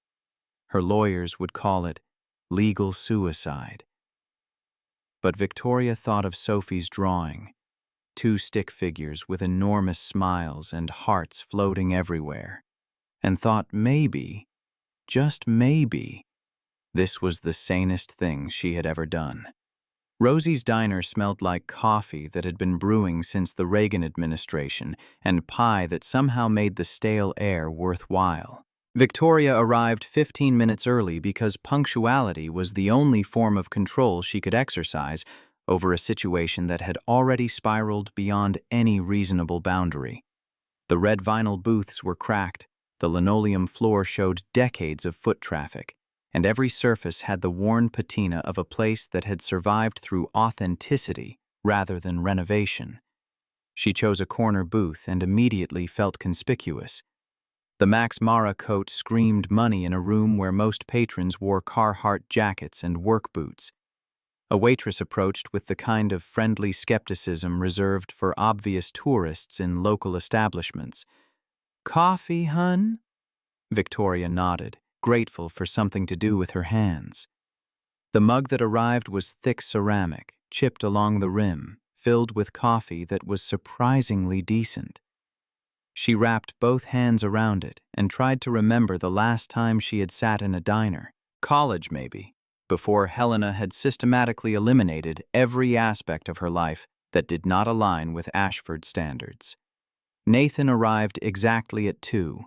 Her lawyers would call it legal suicide. But Victoria thought of Sophie's drawing, two stick figures with enormous smiles and hearts floating everywhere, and thought maybe, just maybe, this was the sanest thing she had ever done. Rosie's diner smelled like coffee that had been brewing since the Reagan administration and pie that somehow made the stale air worthwhile. Victoria arrived 15 minutes early because punctuality was the only form of control she could exercise over a situation that had already spiraled beyond any reasonable boundary. The red vinyl booths were cracked, the linoleum floor showed decades of foot traffic, and every surface had the worn patina of a place that had survived through authenticity rather than renovation. She chose a corner booth and immediately felt conspicuous. The Max Mara coat screamed money in a room where most patrons wore Carhartt jackets and work boots. A waitress approached with the kind of friendly skepticism reserved for obvious tourists in local establishments. "Coffee, hun?" Victoria nodded, grateful for something to do with her hands. The mug that arrived was thick ceramic, chipped along the rim, filled with coffee that was surprisingly decent. She wrapped both hands around it and tried to remember the last time she had sat in a diner. College, maybe, before Helena had systematically eliminated every aspect of her life that did not align with Ashford standards. Nathan arrived exactly at 2.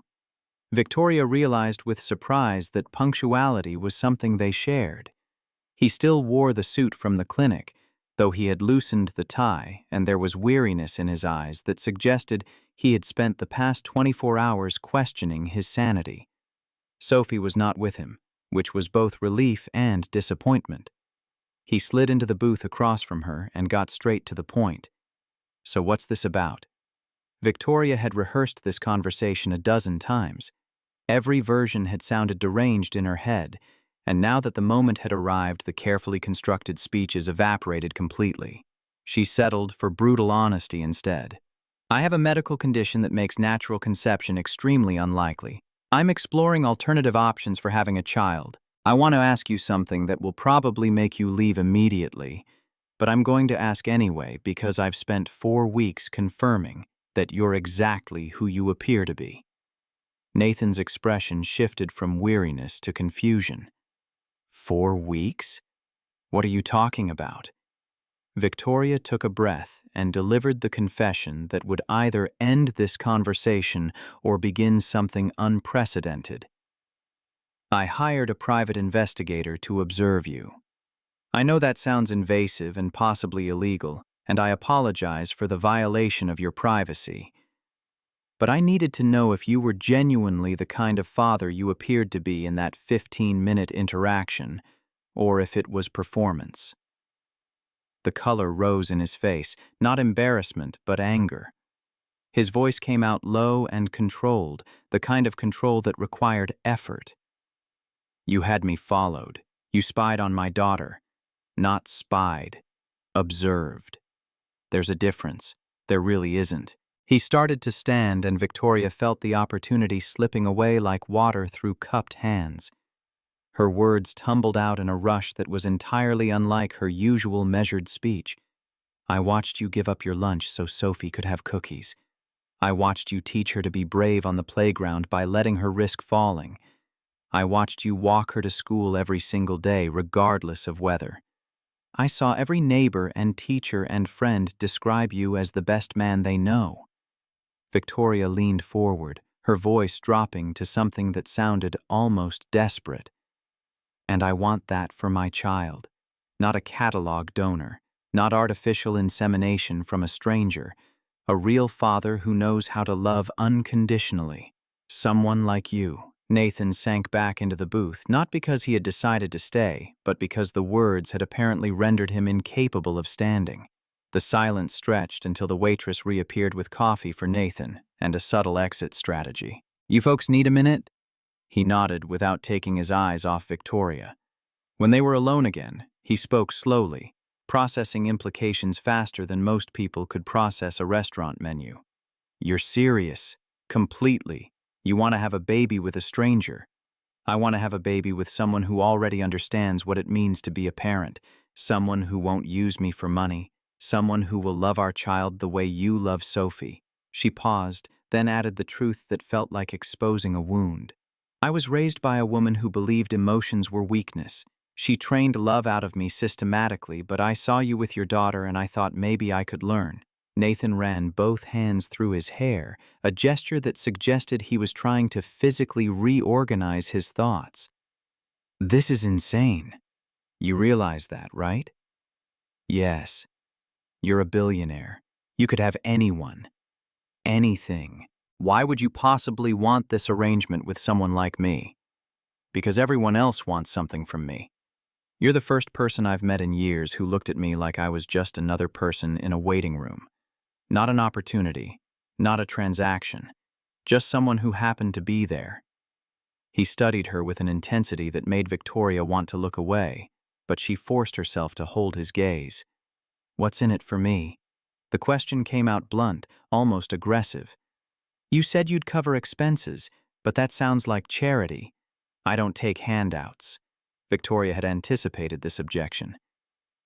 Victoria realized with surprise that punctuality was something they shared. He still wore the suit from the clinic, though he had loosened the tie and there was weariness in his eyes that suggested he had spent the past 24 hours questioning his sanity. Sophie was not with him, which was both relief and disappointment. He slid into the booth across from her and got straight to the point. "So what's this about?" Victoria had rehearsed this conversation a dozen times. Every version had sounded deranged in her head, and now that the moment had arrived, the carefully constructed speeches evaporated completely. She settled for brutal honesty instead. "I have a medical condition that makes natural conception extremely unlikely. I'm exploring alternative options for having a child. I want to ask you something that will probably make you leave immediately, but I'm going to ask anyway because I've spent 4 weeks confirming that you're exactly who you appear to be." Nathan's expression shifted from weariness to confusion. 4 weeks? What are you talking about? Victoria took a breath and delivered the confession that would either end this conversation or begin something unprecedented. "I hired a private investigator to observe you. I know that sounds invasive and possibly illegal, and I apologize for the violation of your privacy. But I needed to know if you were genuinely the kind of father you appeared to be in that 15-minute interaction, or if it was performance." The color rose in his face, not embarrassment, but anger. His voice came out low and controlled, the kind of control that required effort. "You had me followed. You spied on my daughter. Not spied. Observed. There's a difference. There really isn't." He started to stand, and Victoria felt the opportunity slipping away like water through cupped hands. Her words tumbled out in a rush that was entirely unlike her usual measured speech. "I watched you give up your lunch so Sophie could have cookies. I watched you teach her to be brave on the playground by letting her risk falling. I watched you walk her to school every single day, regardless of weather. I saw every neighbor and teacher and friend describe you as the best man they know." Victoria leaned forward, her voice dropping to something that sounded almost desperate. "And I want that for my child. Not a catalog donor, not artificial insemination from a stranger. A real father who knows how to love unconditionally. Someone like you." Nathan sank back into the booth, not because he had decided to stay, but because the words had apparently rendered him incapable of standing. The silence stretched until the waitress reappeared with coffee for Nathan and a subtle exit strategy. "You folks need a minute?" He nodded without taking his eyes off Victoria. When they were alone again, he spoke slowly, processing implications faster than most people could process a restaurant menu. "You're serious. Completely. You want to have a baby with a stranger. I want to have a baby with someone who already understands what it means to be a parent, Someone who won't use me for money. Someone who will love our child the way you love Sophie. She paused, then added the truth that felt like exposing a wound. I was raised by a woman who believed emotions were weakness. She trained love out of me systematically, but I saw you with your daughter and I thought maybe I could learn. Nathan ran both hands through his hair, a gesture that suggested he was trying to physically reorganize his thoughts. This is insane. You realize that, right? Yes. You're a billionaire. You could have anyone. Anything. Why would you possibly want this arrangement with someone like me? Because everyone else wants something from me. You're the first person I've met in years who looked at me like I was just another person in a waiting room. Not an opportunity, not a transaction, just someone who happened to be there. He studied her with an intensity that made Victoria want to look away, but she forced herself to hold his gaze. What's in it for me? The question came out blunt, almost aggressive. You said you'd cover expenses, but that sounds like charity. I don't take handouts. Victoria had anticipated this objection.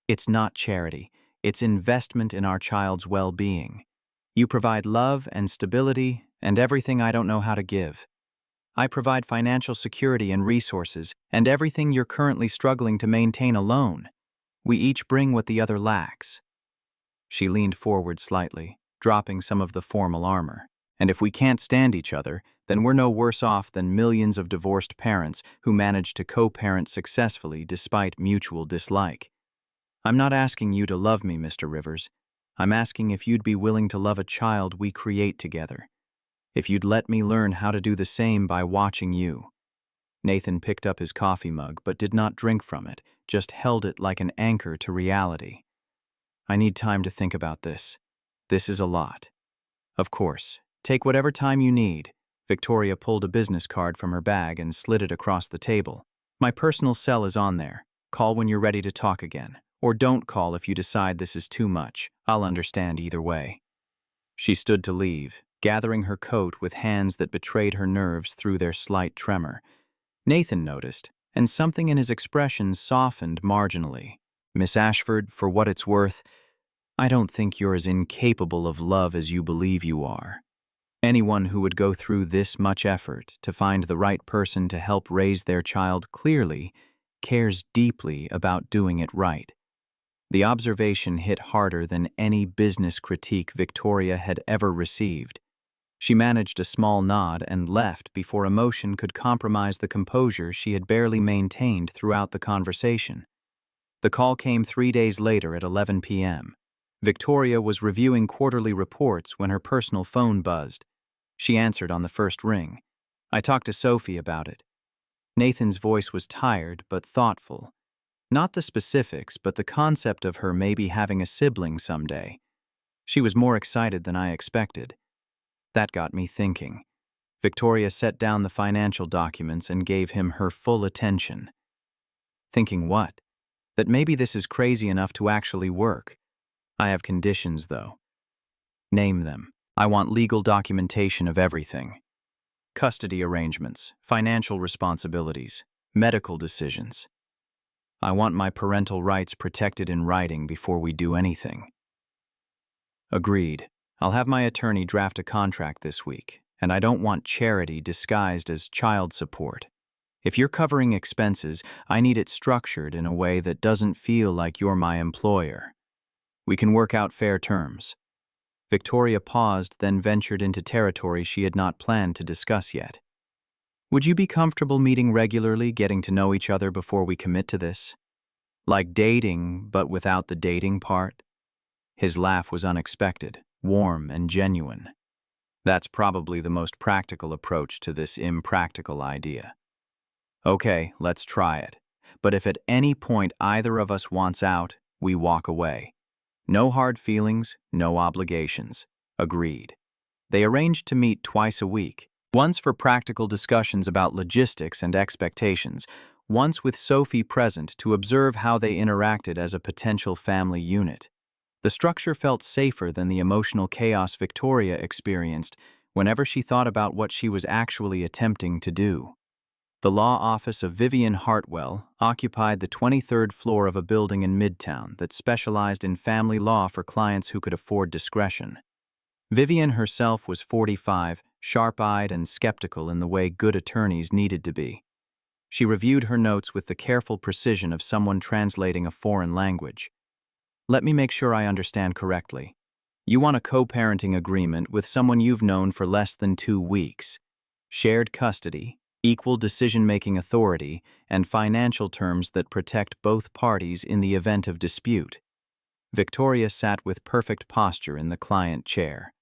It's not charity. It's investment in our child's well-being. You provide love and stability and everything I don't know how to give. I provide financial security and resources and everything you're currently struggling to maintain alone. We each bring what the other lacks. She leaned forward slightly, dropping some of the formal armor. And if we can't stand each other, then we're no worse off than millions of divorced parents who manage to co-parent successfully despite mutual dislike. I'm not asking you to love me, Mr. Rivers. I'm asking if you'd be willing to love a child we create together. If you'd let me learn how to do the same by watching you. Nathan picked up his coffee mug but did not drink from it, just held it like an anchor to reality. I need time to think about this. This is a lot. Of course. Take whatever time you need. Victoria pulled a business card from her bag and slid it across the table. My personal cell is on there. Call when you're ready to talk again. Or don't call if you decide this is too much. I'll understand either way. She stood to leave, gathering her coat with hands that betrayed her nerves through their slight tremor. Nathan noticed, and something in his expression softened marginally. Miss Ashford, for what it's worth, I don't think you're as incapable of love as you believe you are. Anyone who would go through this much effort to find the right person to help raise their child clearly cares deeply about doing it right. The observation hit harder than any business critique Victoria had ever received. She managed a small nod and left before emotion could compromise the composure she had barely maintained throughout the conversation. The call came 3 days later at 11 p.m. Victoria was reviewing quarterly reports when her personal phone buzzed. She answered on the first ring. I talked to Sophie about it. Nathan's voice was tired but thoughtful. Not the specifics, but the concept of her maybe having a sibling someday. She was more excited than I expected. That got me thinking. Victoria set down the financial documents and gave him her full attention. Thinking what? That maybe this is crazy enough to actually work. I have conditions, though. Name them. I want legal documentation of everything. Custody arrangements, financial responsibilities, medical decisions. I want my parental rights protected in writing before we do anything. Agreed. I'll have my attorney draft a contract this week, and I don't want charity disguised as child support. If you're covering expenses, I need it structured in a way that doesn't feel like you're my employer. We can work out fair terms. Victoria paused, then ventured into territory she had not planned to discuss yet. Would you be comfortable meeting regularly, getting to know each other before we commit to this? Like dating, but without the dating part? His laugh was unexpected, warm and genuine. That's probably the most practical approach to this impractical idea. Okay, let's try it. But if at any point either of us wants out, we walk away. No hard feelings, no obligations. Agreed. They arranged to meet twice a week, once for practical discussions about logistics and expectations, once with Sophie present to observe how they interacted as a potential family unit. The structure felt safer than the emotional chaos Victoria experienced whenever she thought about what she was actually attempting to do. The law office of Vivian Hartwell occupied the 23rd floor of a building in Midtown that specialized in family law for clients who could afford discretion. Vivian herself was 45, sharp-eyed and skeptical in the way good attorneys needed to be. She reviewed her notes with the careful precision of someone translating a foreign language. Let me make sure I understand correctly. You want a co-parenting agreement with someone you've known for less than 2 weeks. Shared custody, equal decision-making authority, and financial terms that protect both parties in the event of dispute. Victoria sat with perfect posture in the client chair.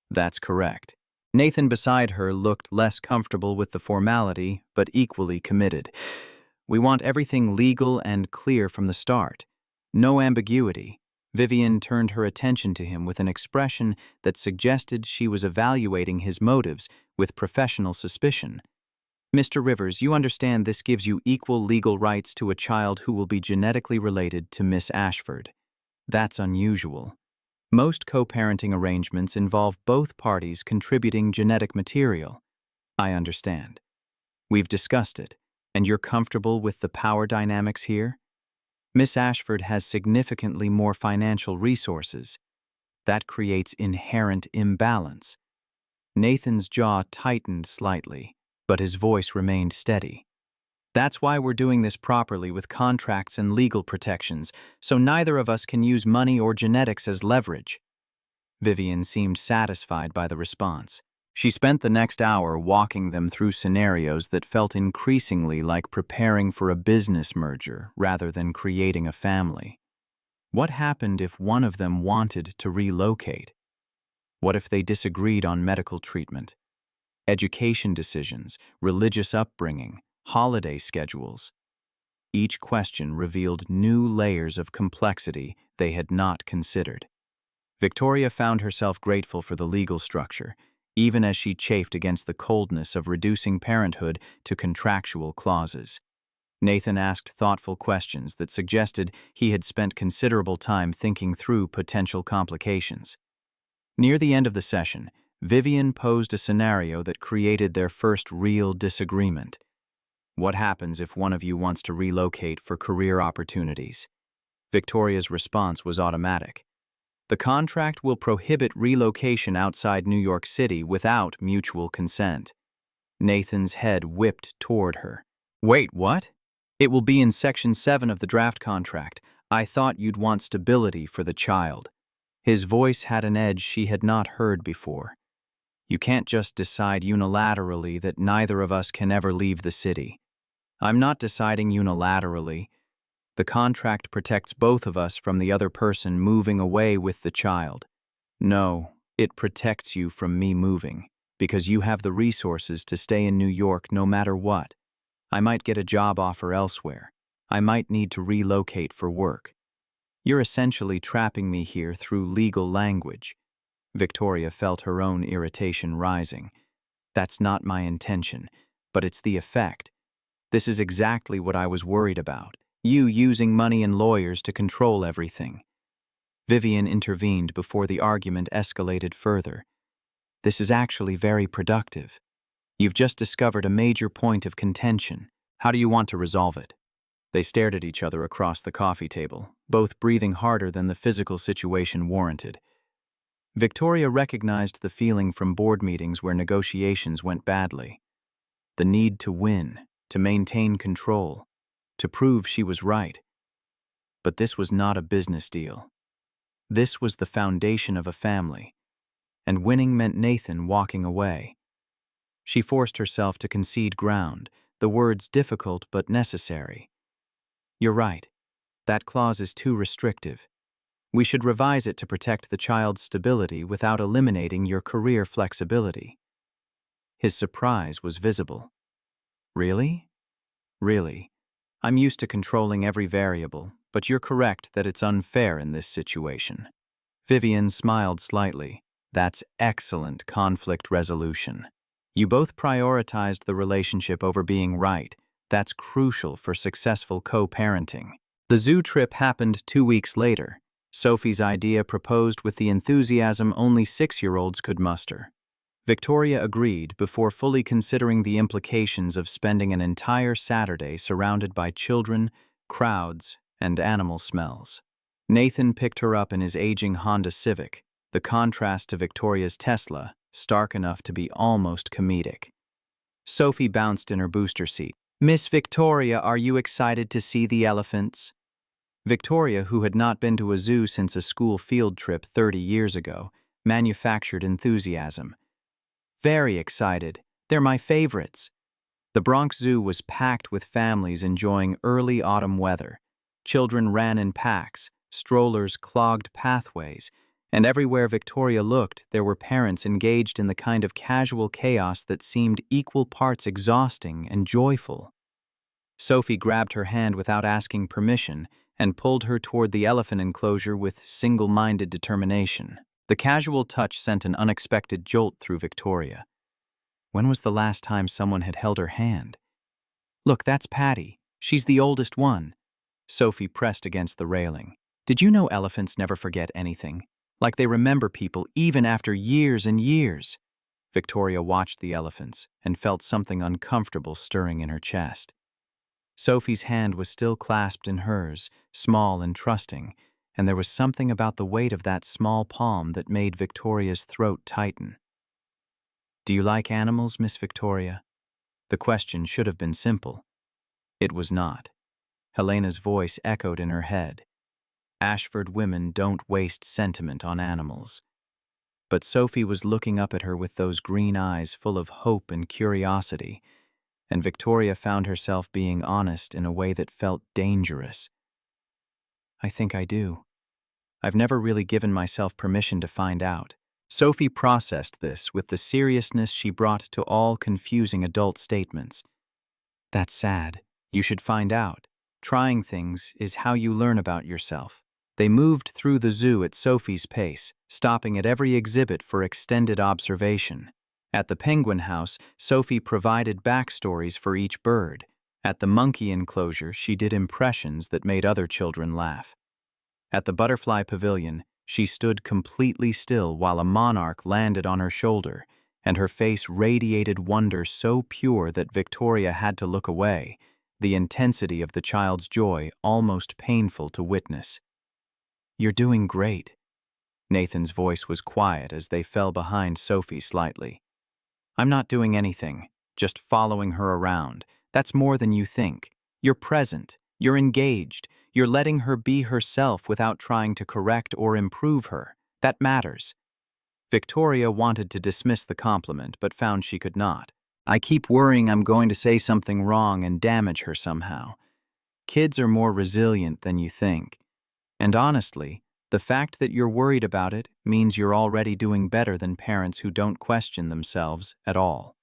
That's correct. Nathan beside her looked less comfortable with the formality, but equally committed. We want everything legal and clear from the start. No ambiguity. Vivian turned her attention to him with an expression that suggested she was evaluating his motives with professional suspicion. Mr. Rivers, you understand this gives you equal legal rights to a child who will be genetically related to Miss Ashford. That's unusual. Most co-parenting arrangements involve both parties contributing genetic material. I understand. We've discussed it, and you're comfortable with the power dynamics here? Miss Ashford has significantly more financial resources. That creates inherent imbalance. Nathan's jaw tightened slightly, but his voice remained steady. That's why we're doing this properly with contracts and legal protections, so neither of us can use money or genetics as leverage. Vivian seemed satisfied by the response. She spent the next hour walking them through scenarios that felt increasingly like preparing for a business merger rather than creating a family. What happened if one of them wanted to relocate? What if they disagreed on medical treatment, education decisions, religious upbringing, holiday schedules? Each question revealed new layers of complexity they had not considered. Victoria found herself grateful for the legal structure, even as she chafed against the coldness of reducing parenthood to contractual clauses. Nathan asked thoughtful questions that suggested he had spent considerable time thinking through potential complications. Near the end of the session, Vivian posed a scenario that created their first real disagreement. What happens if one of you wants to relocate for career opportunities? Victoria's response was automatic. The contract will prohibit relocation outside New York City without mutual consent. Nathan's head whipped toward her. Wait, what? It will be in Section 7 of the draft contract. I thought you'd want stability for the child. His voice had an edge she had not heard before. You can't just decide unilaterally that neither of us can ever leave the city. I'm not deciding unilaterally. The contract protects both of us from the other person moving away with the child. No, it protects you from me moving, because you have the resources to stay in New York no matter what. I might get a job offer elsewhere. I might need to relocate for work. You're essentially trapping me here through legal language. Victoria felt her own irritation rising. That's not my intention, but it's the effect. This is exactly what I was worried about. You using money and lawyers to control everything. Vivian intervened before the argument escalated further. This is actually very productive. You've just discovered a major point of contention. How do you want to resolve it? They stared at each other across the coffee table, both breathing harder than the physical situation warranted. Victoria recognized the feeling from board meetings where negotiations went badly. The need to win, to maintain control, to prove she was right. But this was not a business deal. This was the foundation of a family, and winning meant Nathan walking away. She forced herself to concede ground, the words difficult but necessary. You're right. That clause is too restrictive. We should revise it to protect the child's stability without eliminating your career flexibility. His surprise was visible. Really? Really. I'm used to controlling every variable, but you're correct that it's unfair in this situation. Vivian smiled slightly. That's excellent conflict resolution. You both prioritized the relationship over being right. That's crucial for successful co-parenting. The zoo trip happened 2 weeks later. Sophie's idea proposed with the enthusiasm only 6-year-olds could muster. Victoria agreed before fully considering the implications of spending an entire Saturday surrounded by children, crowds, and animal smells. Nathan picked her up in his aging Honda Civic, the contrast to Victoria's Tesla, stark enough to be almost comedic. Sophie bounced in her booster seat. "Miss Victoria, are you excited to see the elephants?" Victoria, who had not been to a zoo since a school field trip 30 years ago, manufactured enthusiasm. "Very excited. They're my favorites." The Bronx Zoo was packed with families enjoying early autumn weather. Children ran in packs, strollers clogged pathways, and everywhere Victoria looked, there were parents engaged in the kind of casual chaos that seemed equal parts exhausting and joyful. Sophie grabbed her hand without asking permission and pulled her toward the elephant enclosure with single-minded determination. The casual touch sent an unexpected jolt through Victoria. When was the last time someone had held her hand? "Look, that's Patty. She's the oldest one." Sophie pressed against the railing. "Did you know elephants never forget anything? Like they remember people even after years and years." Victoria watched the elephants and felt something uncomfortable stirring in her chest. Sophie's hand was still clasped in hers, small and trusting, and there was something about the weight of that small palm that made Victoria's throat tighten. "Do you like animals, Miss Victoria?" The question should have been simple. It was not. Helena's voice echoed in her head. "Ashford women don't waste sentiment on animals." But Sophie was looking up at her with those green eyes full of hope and curiosity, and Victoria found herself being honest in a way that felt dangerous. "I think I do. I've never really given myself permission to find out." Sophie processed this with the seriousness she brought to all confusing adult statements. "That's sad. You should find out. Trying things is how you learn about yourself." They moved through the zoo at Sophie's pace, stopping at every exhibit for extended observation. At the penguin house, Sophie provided backstories for each bird. At the monkey enclosure, she did impressions that made other children laugh. At the butterfly pavilion, she stood completely still while a monarch landed on her shoulder, and her face radiated wonder so pure that Victoria had to look away, the intensity of the child's joy almost painful to witness. "You're doing great." Nathan's voice was quiet as they fell behind Sophie slightly. "I'm not doing anything, just following her around. That's more than you think. You're present, you're engaged, you're letting her be herself without trying to correct or improve her. That matters." Victoria wanted to dismiss the compliment, but found she could not. "I keep worrying I'm going to say something wrong and damage her somehow. Kids are more resilient than you think. And honestly, the fact that you're worried about it means you're already doing better than parents who don't question themselves at all."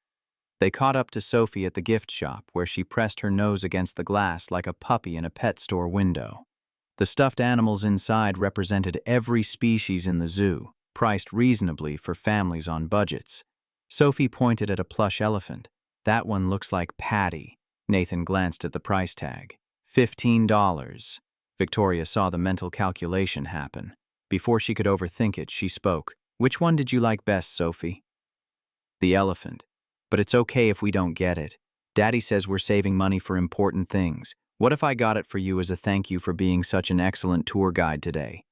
They caught up to Sophie at the gift shop, where she pressed her nose against the glass like a puppy in a pet store window. The stuffed animals inside represented every species in the zoo, priced reasonably for families on budgets. Sophie pointed at a plush elephant. "That one looks like Patty." Nathan glanced at the price tag. $15. Victoria saw the mental calculation happen. Before she could overthink it, she spoke. "Which one did you like best, Sophie?" "The elephant. But it's okay if we don't get it. Daddy says we're saving money for important things. What if I got it for you as a thank you for being such an excellent tour guide today?"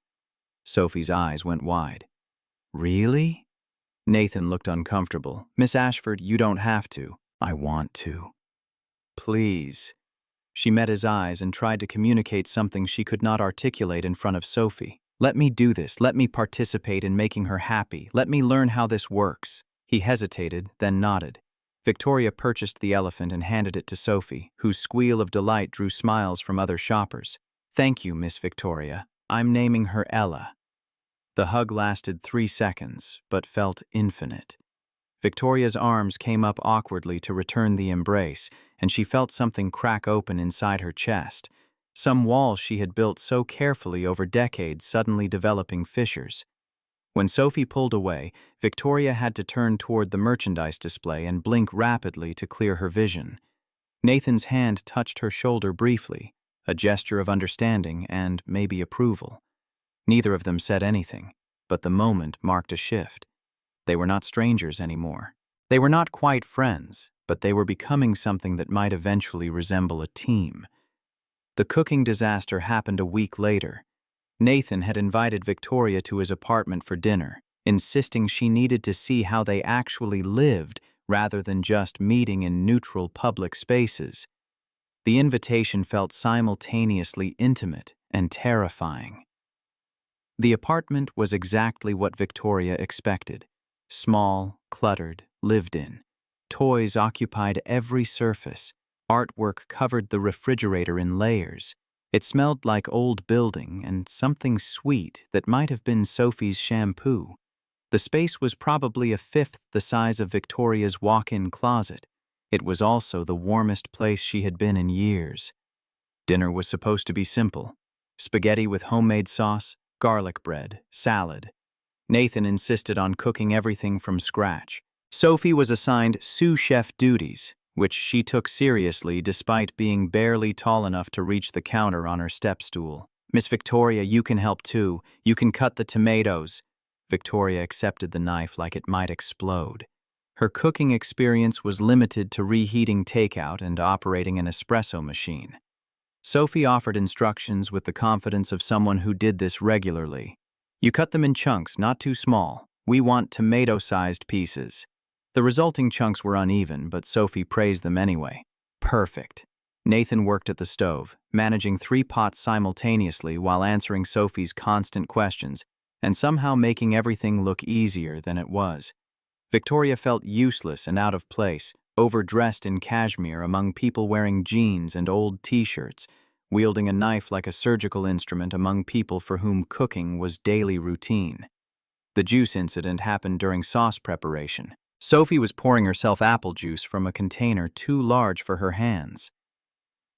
Sophie's eyes went wide. "Really?" Nathan looked uncomfortable. "Miss Ashford, you don't have to." "I want to." "Please." She met his eyes and tried to communicate something she could not articulate in front of Sophie. "Let me do this. Let me participate in making her happy. Let me learn how this works." He hesitated, then nodded. Victoria purchased the elephant and handed it to Sophie, whose squeal of delight drew smiles from other shoppers. "Thank you, Miss Victoria. I'm naming her Ella." The hug lasted 3 seconds, but felt infinite. Victoria's arms came up awkwardly to return the embrace, and she felt something crack open inside her chest. Some wall she had built so carefully over decades suddenly developing fissures. When Sophie pulled away, Victoria had to turn toward the merchandise display and blink rapidly to clear her vision. Nathan's hand touched her shoulder briefly, a gesture of understanding and maybe approval. Neither of them said anything, but the moment marked a shift. They were not strangers anymore. They were not quite friends, but they were becoming something that might eventually resemble a team. The cooking disaster happened a week later. Nathan had invited Victoria to his apartment for dinner, insisting she needed to see how they actually lived rather than just meeting in neutral public spaces. The invitation felt simultaneously intimate and terrifying. The apartment was exactly what Victoria expected. Small, cluttered, lived in. Toys occupied every surface. Artwork covered the refrigerator in layers. It smelled like old building and something sweet that might have been Sophie's shampoo. The space was probably a fifth the size of Victoria's walk-in closet. It was also the warmest place she had been in years. Dinner was supposed to be simple. Spaghetti with homemade sauce, garlic bread, salad. Nathan insisted on cooking everything from scratch. Sophie was assigned sous chef duties, which she took seriously despite being barely tall enough to reach the counter on her step stool. "Miss Victoria, you can help too. You can cut the tomatoes." Victoria accepted the knife like it might explode. Her cooking experience was limited to reheating takeout and operating an espresso machine. Sophie offered instructions with the confidence of someone who did this regularly. "You cut them in chunks, not too small. We want tomato-sized pieces." The resulting chunks were uneven, but Sophie praised them anyway. Perfect. Nathan worked at the stove, managing 3 pots simultaneously while answering Sophie's constant questions, and somehow making everything look easier than it was. Victoria felt useless and out of place, overdressed in cashmere among people wearing jeans and old t-shirts, wielding a knife like a surgical instrument among people for whom cooking was daily routine. The juice incident happened during sauce preparation. Sophie was pouring herself apple juice from a container too large for her hands.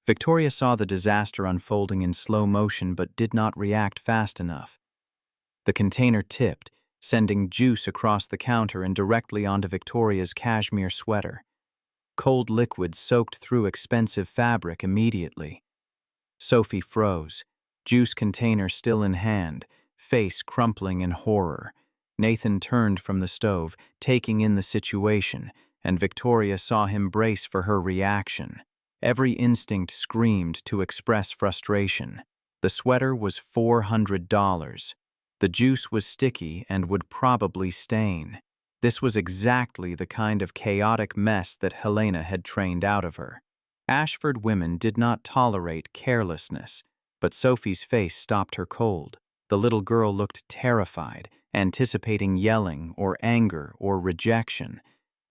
Victoria saw the disaster unfolding in slow motion but did not react fast enough. The container tipped, sending juice across the counter and directly onto Victoria's cashmere sweater. Cold liquid soaked through expensive fabric immediately. Sophie froze, juice container still in hand, face crumpling in horror. Nathan turned from the stove, taking in the situation, and Victoria saw him brace for her reaction. Every instinct screamed to express frustration. The sweater was $400. The juice was sticky and would probably stain. This was exactly the kind of chaotic mess that Helena had trained out of her. Ashford women did not tolerate carelessness, but Sophie's face stopped her cold. The little girl looked terrified, anticipating yelling or anger or rejection,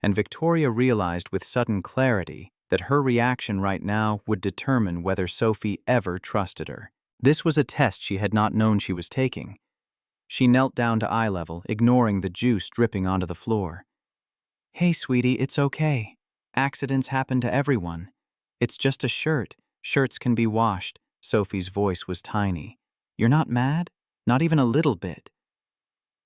and Victoria realized with sudden clarity that her reaction right now would determine whether Sophie ever trusted her. This was a test she had not known she was taking. She knelt down to eye level, ignoring the juice dripping onto the floor. "Hey, sweetie, it's okay. Accidents happen to everyone. It's just a shirt. Shirts can be washed." Sophie's voice was tiny. "You're not mad? Not even a little bit."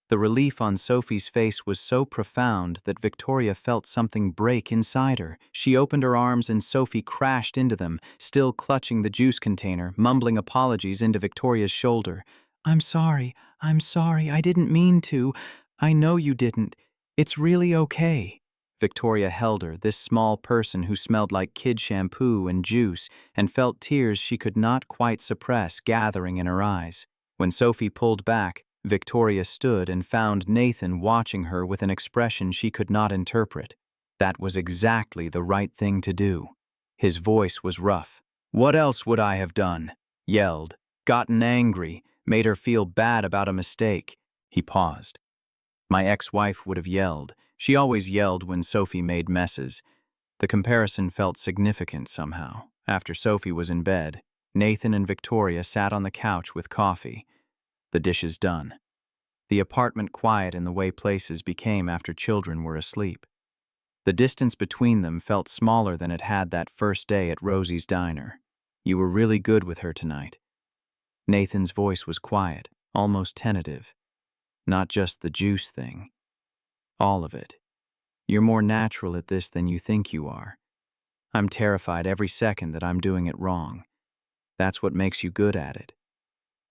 The relief on Sophie's face was so profound that Victoria felt something break inside her. She opened her arms and Sophie crashed into them, still clutching the juice container, mumbling apologies into Victoria's shoulder. I'm sorry, I didn't mean to. I know you didn't. It's really okay." Victoria held her, this small person who smelled like kid shampoo and juice, and felt tears she could not quite suppress gathering in her eyes. When Sophie pulled back, Victoria stood and found Nathan watching her with an expression she could not interpret. That was exactly the right thing to do. His voice was rough. "What else would I have done?" Yelled, gotten angry, made her feel bad about a mistake. He paused. "My ex-wife would have yelled. She always yelled when Sophie made messes." The comparison felt significant somehow. After Sophie was in bed, Nathan and Victoria sat on the couch with coffee. The dishes done. The apartment quiet in the way places became after children were asleep. The distance between them felt smaller than it had that first day at Rosie's diner. "You were really good with her tonight." Nathan's voice was quiet, almost tentative. "Not just the juice thing. All of it. You're more natural at this than you think you are. I'm terrified every second that I'm doing it wrong. That's what makes you good at it.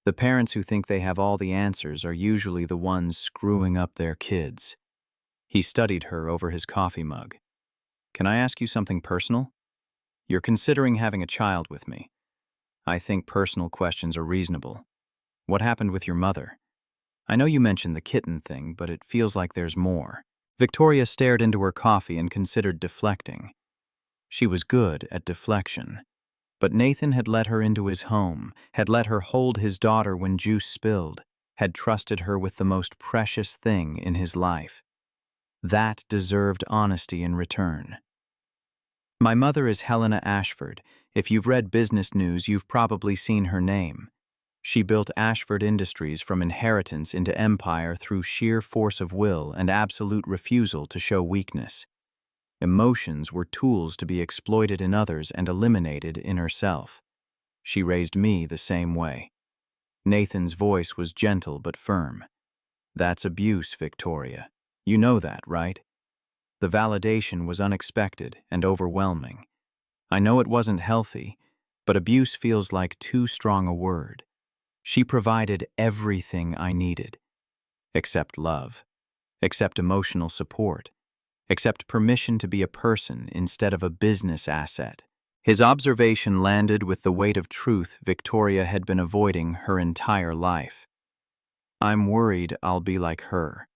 The parents who think they have all the answers are usually the ones screwing up their kids." He studied her over his coffee mug. "Can I ask you something personal? You're considering having a child with me. I think personal questions are reasonable. What happened with your mother? I know you mentioned the kitten thing, but it feels like there's more." Victoria stared into her coffee and considered deflecting. She was good at deflection. But Nathan had let her into his home, had let her hold his daughter when juice spilled, had trusted her with the most precious thing in his life. That deserved honesty in return. "My mother is Helena Ashford. If you've read business news, you've probably seen her name. She built Ashford Industries from inheritance into empire through sheer force of will and absolute refusal to show weakness. Emotions were tools to be exploited in others and eliminated in herself. She raised me the same way." Nathan's voice was gentle but firm. "That's abuse, Victoria. You know that, right?" The validation was unexpected and overwhelming. "I know it wasn't healthy, but abuse feels like too strong a word. She provided everything I needed. Except love. Except emotional support. Except permission to be a person instead of a business asset." His observation landed with the weight of truth Victoria had been avoiding her entire life. "I'm worried I'll be like her.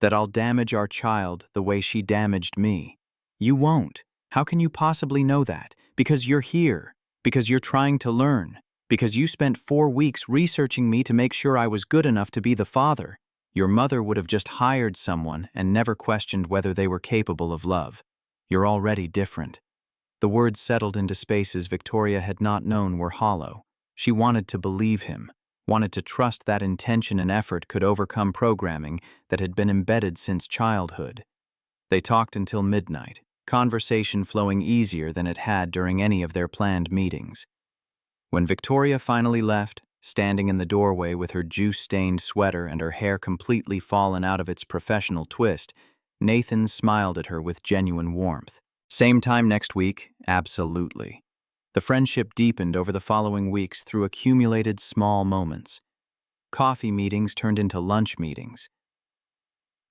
That I'll damage our child the way she damaged me." "You won't. How can you possibly know that? Because you're here. Because you're trying to learn. Because you spent 4 weeks researching me to make sure I was good enough to be the father. Your mother would have just hired someone and never questioned whether they were capable of love. You're already different." The words settled into spaces Victoria had not known were hollow. She wanted to believe him, wanted to trust that intention and effort could overcome programming that had been embedded since childhood. They talked until midnight, conversation flowing easier than it had during any of their planned meetings. When Victoria finally left, standing in the doorway with her juice-stained sweater and her hair completely fallen out of its professional twist, Nathan smiled at her with genuine warmth. "Same time next week? Absolutely." The friendship deepened over the following weeks through accumulated small moments. Coffee meetings turned into lunch meetings.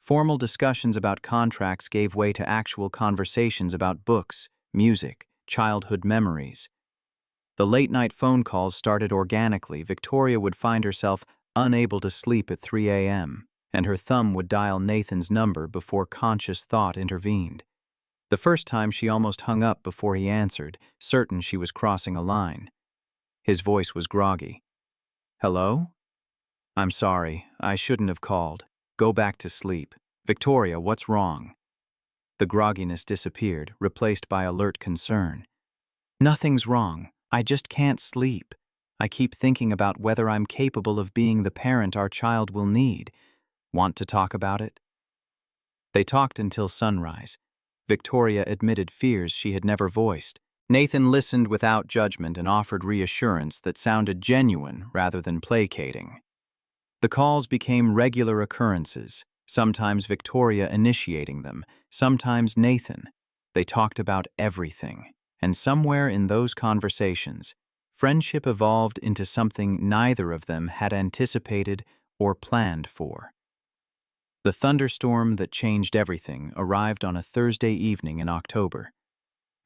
Formal discussions about contracts gave way to actual conversations about books, music, childhood memories. The late-night phone calls started organically. Victoria would find herself unable to sleep at 3 a.m., and her thumb would dial Nathan's number before conscious thought intervened. The first time she almost hung up before he answered, certain she was crossing a line. His voice was groggy. "Hello? I'm sorry, I shouldn't have called. Go back to sleep. Victoria, what's wrong?" The grogginess disappeared, replaced by alert concern. "Nothing's wrong. I just can't sleep. I keep thinking about whether I'm capable of being the parent our child will need. Want to talk about it?" They talked until sunrise. Victoria admitted fears she had never voiced. Nathan listened without judgment and offered reassurance that sounded genuine rather than placating. The calls became regular occurrences, sometimes Victoria initiating them, sometimes Nathan. They talked about everything, and somewhere in those conversations, friendship evolved into something neither of them had anticipated or planned for. The thunderstorm that changed everything arrived on a Thursday evening in October.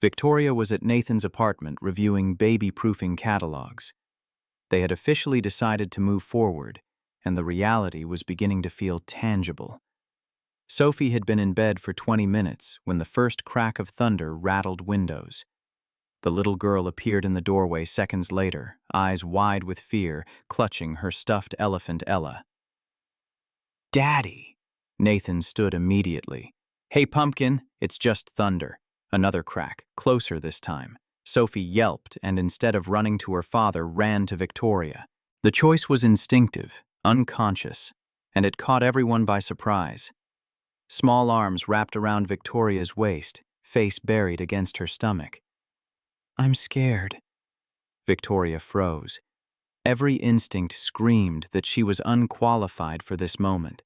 Victoria was at Nathan's apartment reviewing baby-proofing catalogs. They had officially decided to move forward, and the reality was beginning to feel tangible. Sophie had been in bed for 20 minutes when the first crack of thunder rattled windows. The little girl appeared in the doorway seconds later, eyes wide with fear, clutching her stuffed elephant Ella. "Daddy!" Nathan stood immediately. "Hey, Pumpkin, it's just thunder." Another crack, closer this time. Sophie yelped and instead of running to her father, ran to Victoria. The choice was instinctive, unconscious, and it caught everyone by surprise. Small arms wrapped around Victoria's waist, face buried against her stomach. "I'm scared." Victoria froze. Every instinct screamed that she was unqualified for this moment.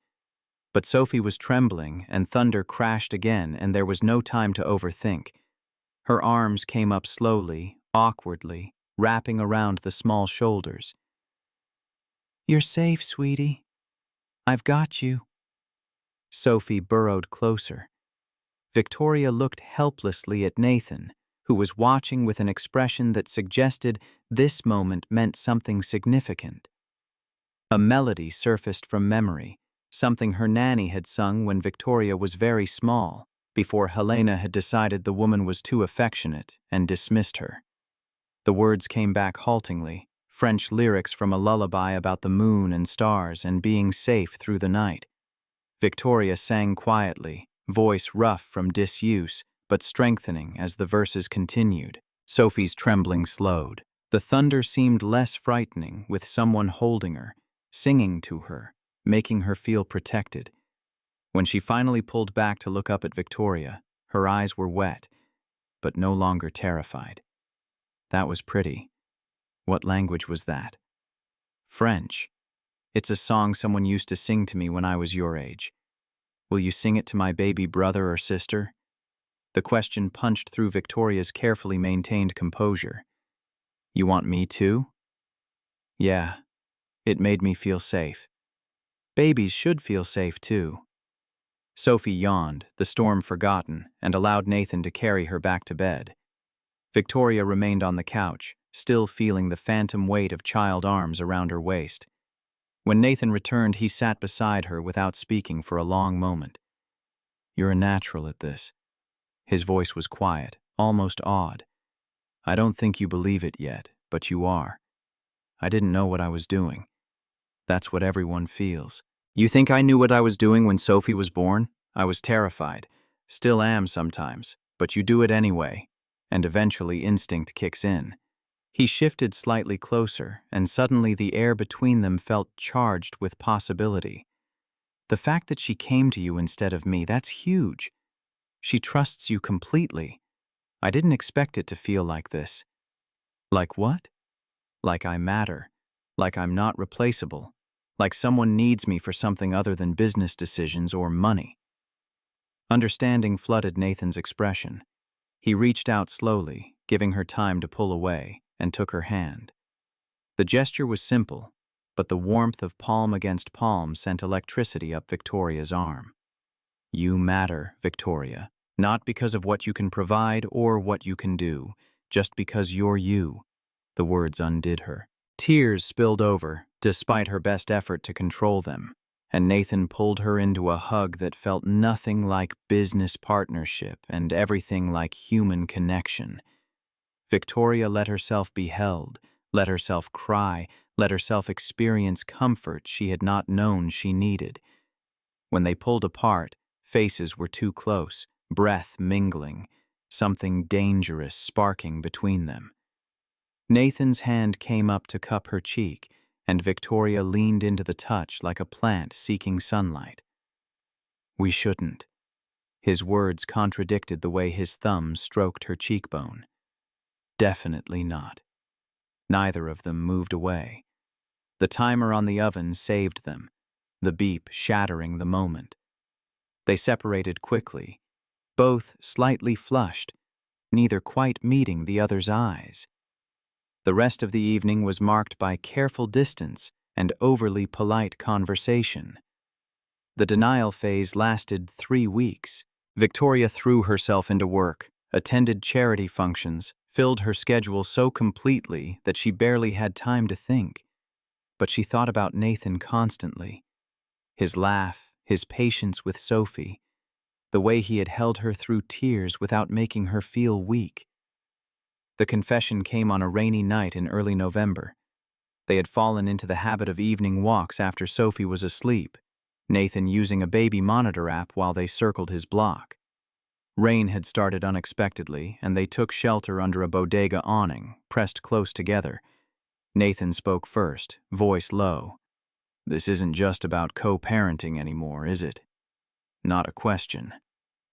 But Sophie was trembling, and thunder crashed again, and there was no time to overthink. Her arms came up slowly, awkwardly, wrapping around the small shoulders. "You're safe, sweetie. I've got you." Sophie burrowed closer. Victoria looked helplessly at Nathan, who was watching with an expression that suggested this moment meant something significant. A melody surfaced from memory, something her nanny had sung when Victoria was very small, before Helena had decided the woman was too affectionate and dismissed her. The words came back haltingly, French lyrics from a lullaby about the moon and stars and being safe through the night. Victoria sang quietly, voice rough from disuse, but strengthening as the verses continued. Sophie's trembling slowed. The thunder seemed less frightening with someone holding her, singing to her, making her feel protected. When she finally pulled back to look up at Victoria, her eyes were wet, but no longer terrified. That was pretty. What language was that? French. It's a song someone used to sing to me when I was your age. Will you sing it to my baby brother or sister? The question punched through Victoria's carefully maintained composure. You want me to? Yeah. It made me feel safe. Babies should feel safe too. Sophie yawned, the storm forgotten, and allowed Nathan to carry her back to bed. Victoria remained on the couch, still feeling the phantom weight of child arms around her waist. When Nathan returned, he sat beside her without speaking for a long moment. You're a natural at this. His voice was quiet, almost awed. I don't think you believe it yet, but you are. I didn't know what I was doing. That's what everyone feels. You think I knew what I was doing when Sophie was born? I was terrified. Still am sometimes, but you do it anyway. And eventually instinct kicks in. He shifted slightly closer, and suddenly the air between them felt charged with possibility. The fact that she came to you instead of me, that's huge. She trusts you completely. I didn't expect it to feel like this. Like what? Like I matter. Like I'm not replaceable. Like someone needs me for something other than business decisions or money. Understanding flooded Nathan's expression. He reached out slowly, giving her time to pull away, and took her hand. The gesture was simple, but the warmth of palm against palm sent electricity up Victoria's arm. You matter, Victoria, not because of what you can provide or what you can do, just because you're you. The words undid her. Tears spilled over, despite her best effort to control them, and Nathan pulled her into a hug that felt nothing like business partnership and everything like human connection. Victoria let herself be held, let herself cry, let herself experience comfort she had not known she needed. When they pulled apart, faces were too close, breath mingling, something dangerous sparking between them. Nathan's hand came up to cup her cheek, and Victoria leaned into the touch like a plant seeking sunlight. We shouldn't. His words contradicted the way his thumb stroked her cheekbone. Definitely not. Neither of them moved away. The timer on the oven saved them, the beep shattering the moment. They separated quickly, both slightly flushed, neither quite meeting the other's eyes. The rest of the evening was marked by careful distance and overly polite conversation. The denial phase lasted 3 weeks. Victoria threw herself into work, attended charity functions, filled her schedule so completely that she barely had time to think. But she thought about Nathan constantly. His laugh, his patience with Sophie, the way he had held her through tears without making her feel weak. The confession came on a rainy night in early November. They had fallen into the habit of evening walks after Sophie was asleep, Nathan using a baby monitor app while they circled his block. Rain had started unexpectedly, and they took shelter under a bodega awning, pressed close together. Nathan spoke first, voice low. This isn't just about co-parenting anymore, is it? Not a question.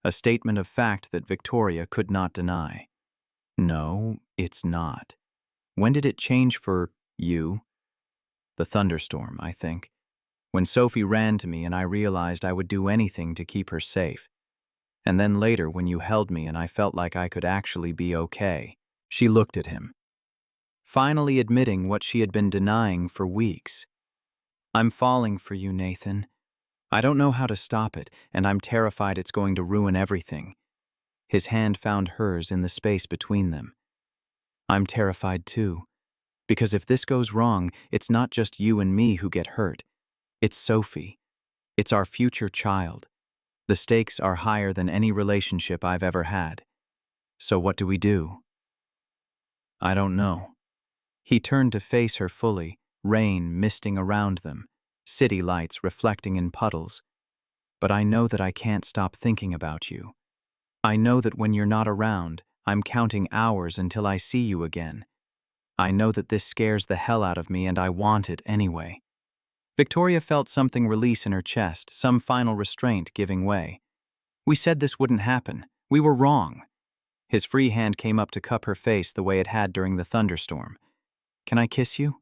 A statement of fact that Victoria could not deny. No, it's not. When did it change for you? The thunderstorm, I think. When Sophie ran to me and I realized I would do anything to keep her safe. And then later when you held me and I felt like I could actually be okay. She looked at him, finally admitting what she had been denying for weeks. I'm falling for you, Nathan. I don't know how to stop it, and I'm terrified it's going to ruin everything. His hand found hers in the space between them. I'm terrified too, because if this goes wrong, it's not just you and me who get hurt. It's Sophie. It's our future child. The stakes are higher than any relationship I've ever had. So what do we do? I don't know. He turned to face her fully, rain misting around them, city lights reflecting in puddles. But I know that I can't stop thinking about you. I know that when you're not around, I'm counting hours until I see you again. I know that this scares the hell out of me and I want it anyway. Victoria felt something release in her chest, some final restraint giving way. We said this wouldn't happen. We were wrong. His free hand came up to cup her face the way it had during the thunderstorm. Can I kiss you?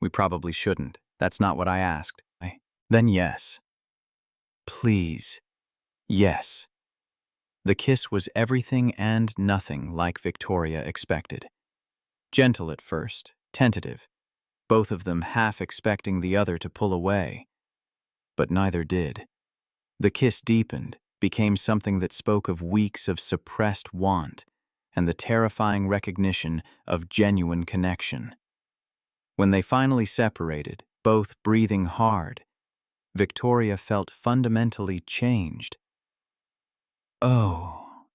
We probably shouldn't. That's not what I asked. Then yes. Please. Yes. The kiss was everything and nothing like Victoria expected. Gentle at first, tentative, both of them half expecting the other to pull away. But neither did. The kiss deepened, became something that spoke of weeks of suppressed want and the terrifying recognition of genuine connection. When they finally separated, both breathing hard, Victoria felt fundamentally changed. Oh.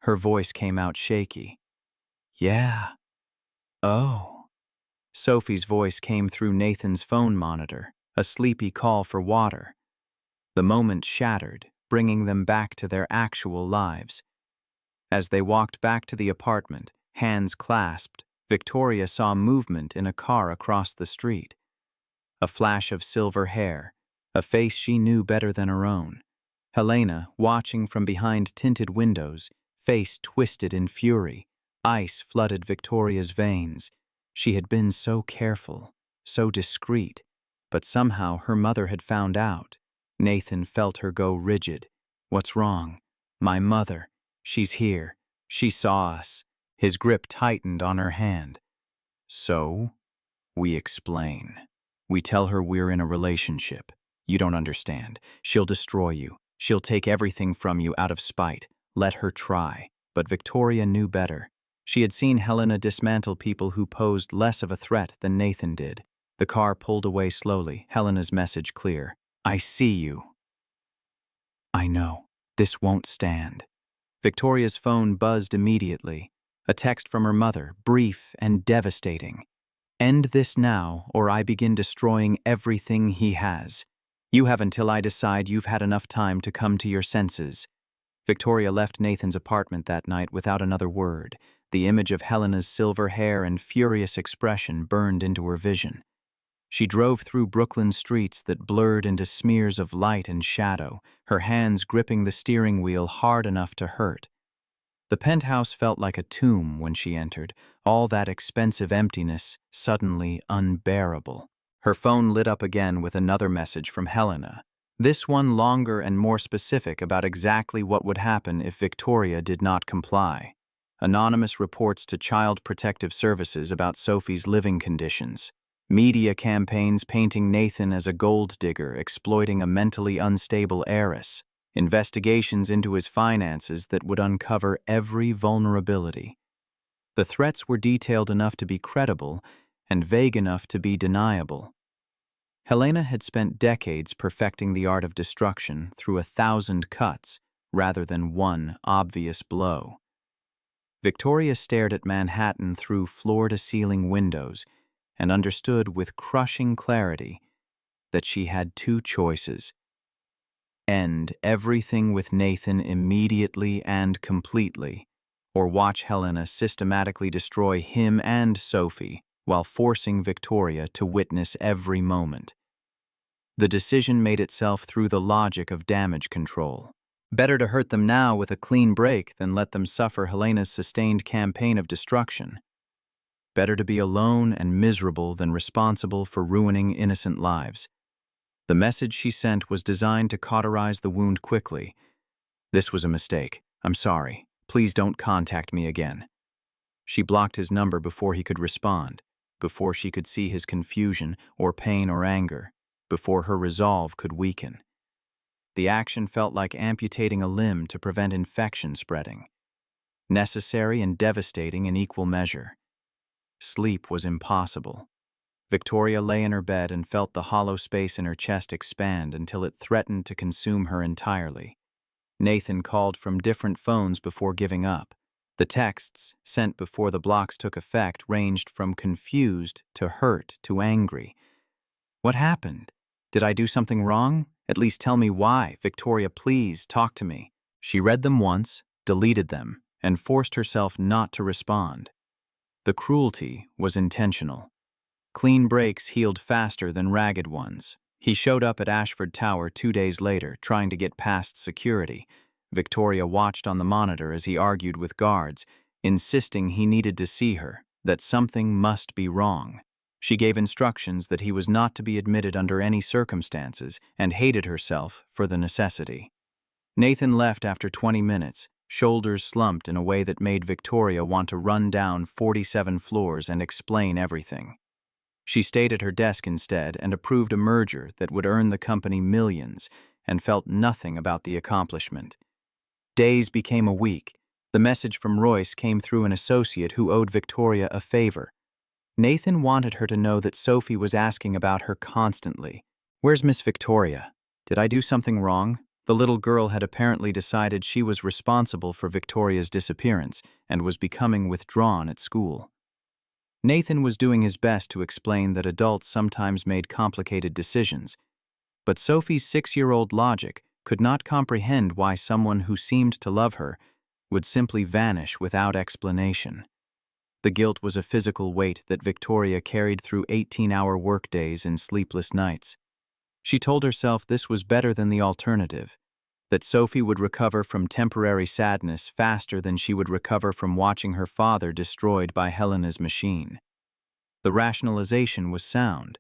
Her voice came out shaky. Yeah. Oh. Sophie's voice came through Nathan's phone monitor, a sleepy call for water. The moment shattered, bringing them back to their actual lives. As they walked back to the apartment, hands clasped, Victoria saw movement in a car across the street. A flash of silver hair, a face she knew better than her own. Helena, watching from behind tinted windows, face twisted in fury. Ice flooded Victoria's veins. She had been so careful, so discreet, but somehow her mother had found out. Nathan felt her go rigid. What's wrong? My mother. She's here. She saw us. His grip tightened on her hand. So, we explain. We tell her we're in a relationship. You don't understand. She'll destroy you. She'll take everything from you out of spite. Let her try. But Victoria knew better. She had seen Helena dismantle people who posed less of a threat than Nathan did. The car pulled away slowly, Helena's message clear. I see you. I know. This won't stand. Victoria's phone buzzed immediately. A text from her mother, brief and devastating. End this now, or I begin destroying everything he has. You have until I decide you've had enough time to come to your senses. Victoria left Nathan's apartment that night without another word. The image of Helena's silver hair and furious expression burned into her vision. She drove through Brooklyn streets that blurred into smears of light and shadow, her hands gripping the steering wheel hard enough to hurt. The penthouse felt like a tomb when she entered, all that expensive emptiness suddenly unbearable. Her phone lit up again with another message from Helena, this one longer and more specific about exactly what would happen if Victoria did not comply. Anonymous reports to Child Protective Services about Sophie's living conditions. Media campaigns painting Nathan as a gold digger exploiting a mentally unstable heiress. Investigations into his finances that would uncover every vulnerability. The threats were detailed enough to be credible and vague enough to be deniable. Helena had spent decades perfecting the art of destruction through 1,000 cuts rather than one obvious blow. Victoria stared at Manhattan through floor-to-ceiling windows and understood with crushing clarity that she had two choices. End everything with Nathan immediately and completely, or watch Helena systematically destroy him and Sophie while forcing Victoria to witness every moment. The decision made itself through the logic of damage control. Better to hurt them now with a clean break than let them suffer Helena's sustained campaign of destruction. Better to be alone and miserable than responsible for ruining innocent lives. The message she sent was designed to cauterize the wound quickly. This was a mistake. I'm sorry. Please don't contact me again. She blocked his number before he could respond, before she could see his confusion or pain or anger, before her resolve could weaken. The action felt like amputating a limb to prevent infection spreading. Necessary and devastating in equal measure. Sleep was impossible. Victoria lay in her bed and felt the hollow space in her chest expand until it threatened to consume her entirely. Nathan called from different phones before giving up. The texts, sent before the blocks took effect, ranged from confused to hurt to angry. What happened? Did I do something wrong? At least tell me why. Victoria, please, talk to me. She read them once, deleted them, and forced herself not to respond. The cruelty was intentional. Clean breaks healed faster than ragged ones. He showed up at Ashford Tower 2 days later, trying to get past security. Victoria watched on the monitor as he argued with guards, insisting he needed to see her, that something must be wrong. She gave instructions that he was not to be admitted under any circumstances and hated herself for the necessity. Nathan left after 20 minutes, shoulders slumped in a way that made Victoria want to run down 47 floors and explain everything. She stayed at her desk instead and approved a merger that would earn the company millions and felt nothing about the accomplishment. Days became a week. The message from Royce came through an associate who owed Victoria a favor. Nathan wanted her to know that Sophie was asking about her constantly. Where's Miss Victoria? Did I do something wrong? The little girl had apparently decided she was responsible for Victoria's disappearance and was becoming withdrawn at school. Nathan was doing his best to explain that adults sometimes made complicated decisions, but Sophie's 6-year-old logic could not comprehend why someone who seemed to love her would simply vanish without explanation. The guilt was a physical weight that Victoria carried through 18-hour workdays and sleepless nights. She told herself this was better than the alternative, that Sophie would recover from temporary sadness faster than she would recover from watching her father destroyed by Helena's machine. The rationalization was sound.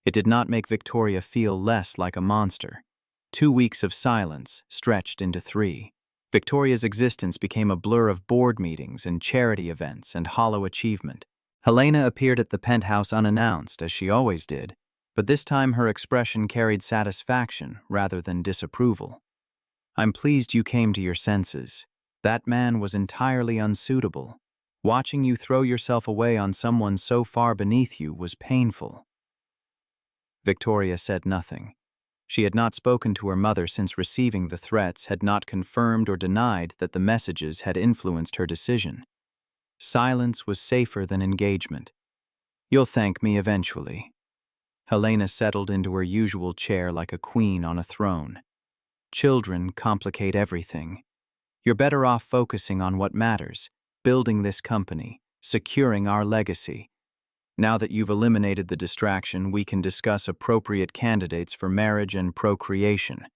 It did not make Victoria feel less like a monster. 2 weeks of silence stretched into 3. Victoria's existence became a blur of board meetings and charity events and hollow achievement. Helena appeared at the penthouse unannounced, as she always did, but this time her expression carried satisfaction rather than disapproval. I'm pleased you came to your senses. That man was entirely unsuitable. Watching you throw yourself away on someone so far beneath you was painful. Victoria said nothing. She had not spoken to her mother since receiving the threats, had not confirmed or denied that the messages had influenced her decision. Silence was safer than engagement. You'll thank me eventually. Helena settled into her usual chair like a queen on a throne. Children complicate everything. You're better off focusing on what matters, building this company, securing our legacy. Now that you've eliminated the distraction, we can discuss appropriate candidates for marriage and procreation.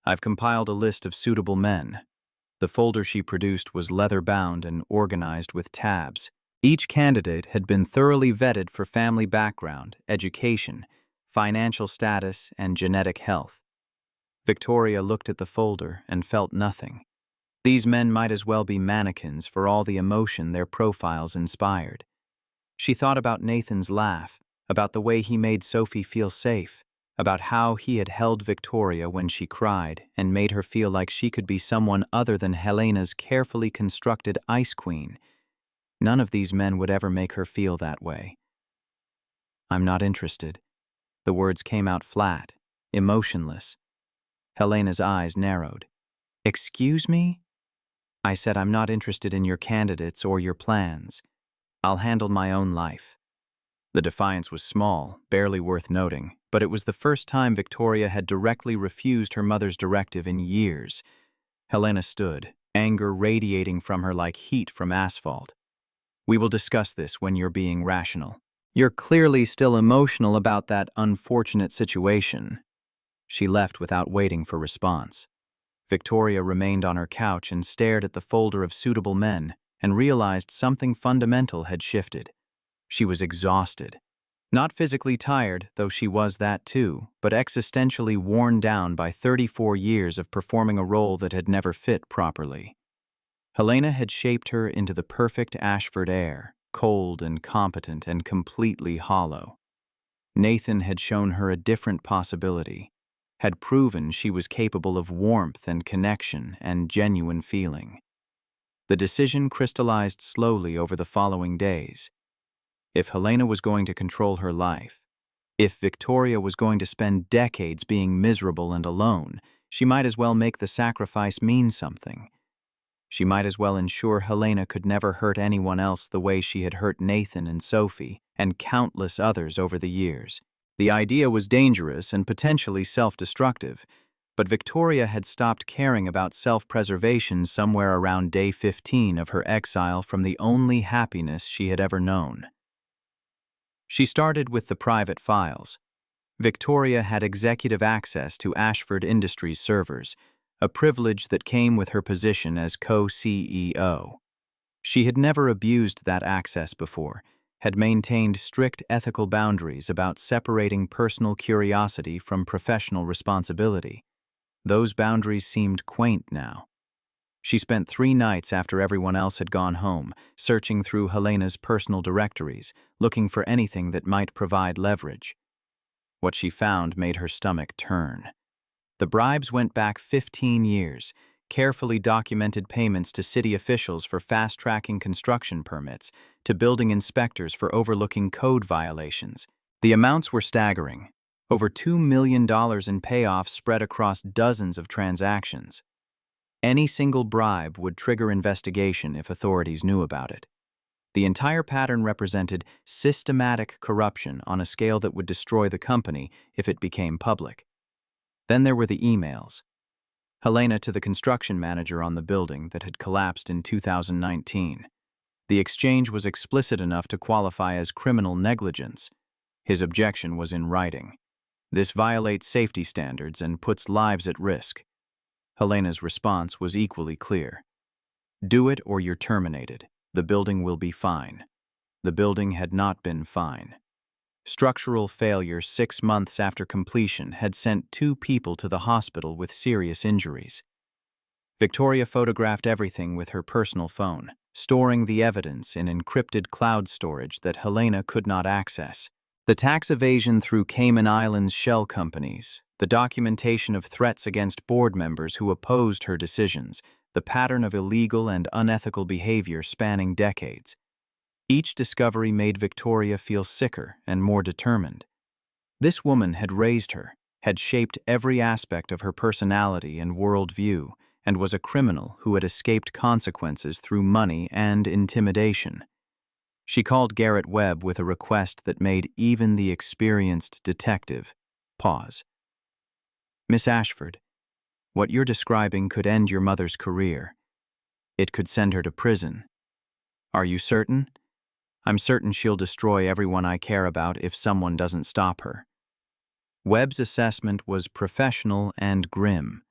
I've compiled a list of suitable men. The folder she produced was leather-bound and organized with tabs. Each candidate had been thoroughly vetted for family background, education, financial status, and genetic health. Victoria looked at the folder and felt nothing. These men might as well be mannequins for all the emotion their profiles inspired. She thought about Nathan's laugh, about the way he made Sophie feel safe, about how he had held Victoria when she cried and made her feel like she could be someone other than Helena's carefully constructed ice queen. None of these men would ever make her feel that way. I'm not interested. The words came out flat, emotionless. Helena's eyes narrowed. Excuse me? I said I'm not interested in your candidates or your plans. I'll handle my own life. The defiance was small, barely worth noting, but it was the first time Victoria had directly refused her mother's directive in years. Helena stood, anger radiating from her like heat from asphalt. We will discuss this when you're being rational. You're clearly still emotional about that unfortunate situation. She left without waiting for response. Victoria remained on her couch and stared at the folder of suitable men and realized something fundamental had shifted. She was exhausted. Not physically tired, though she was that too, but existentially worn down by 34 years of performing a role that had never fit properly. Helena had shaped her into the perfect Ashford heir, cold and competent and completely hollow. Nathan had shown her a different possibility, had proven she was capable of warmth and connection and genuine feeling. The decision crystallized slowly over the following days. If Helena was going to control her life, if Victoria was going to spend decades being miserable and alone, she might as well make the sacrifice mean something. She might as well ensure Helena could never hurt anyone else the way she had hurt Nathan and Sophie and countless others over the years. The idea was dangerous and potentially self-destructive, but Victoria had stopped caring about self-preservation somewhere around day 15 of her exile from the only happiness she had ever known. She started with the private files. Victoria had executive access to Ashford Industries servers, a privilege that came with her position as co-CEO. She had never abused that access before, had maintained strict ethical boundaries about separating personal curiosity from professional responsibility. Those boundaries seemed quaint now. She spent 3 nights after everyone else had gone home, searching through Helena's personal directories, looking for anything that might provide leverage. What she found made her stomach turn. The bribes went back 15 years, carefully documented payments to city officials for fast-tracking construction permits, to building inspectors for overlooking code violations. The amounts were staggering. Over $2 million in payoffs spread across dozens of transactions. Any single bribe would trigger investigation if authorities knew about it. The entire pattern represented systematic corruption on a scale that would destroy the company if it became public. Then there were the emails. Helena to the construction manager on the building that had collapsed in 2019. The exchange was explicit enough to qualify as criminal negligence. His objection was in writing. This violates safety standards and puts lives at risk. Helena's response was equally clear. Do it or you're terminated. The building will be fine. The building had not been fine. Structural failure 6 months after completion had sent 2 people to the hospital with serious injuries. Victoria photographed everything with her personal phone, storing the evidence in encrypted cloud storage that Helena could not access. The tax evasion through Cayman Islands shell companies, the documentation of threats against board members who opposed her decisions, the pattern of illegal and unethical behavior spanning decades. Each discovery made Victoria feel sicker and more determined. This woman had raised her, had shaped every aspect of her personality and worldview, and was a criminal who had escaped consequences through money and intimidation. She called Garrett Webb with a request that made even the experienced detective pause. Miss Ashford, what you're describing could end your mother's career. It could send her to prison. Are you certain? I'm certain she'll destroy everyone I care about if someone doesn't stop her. Webb's assessment was professional and grim.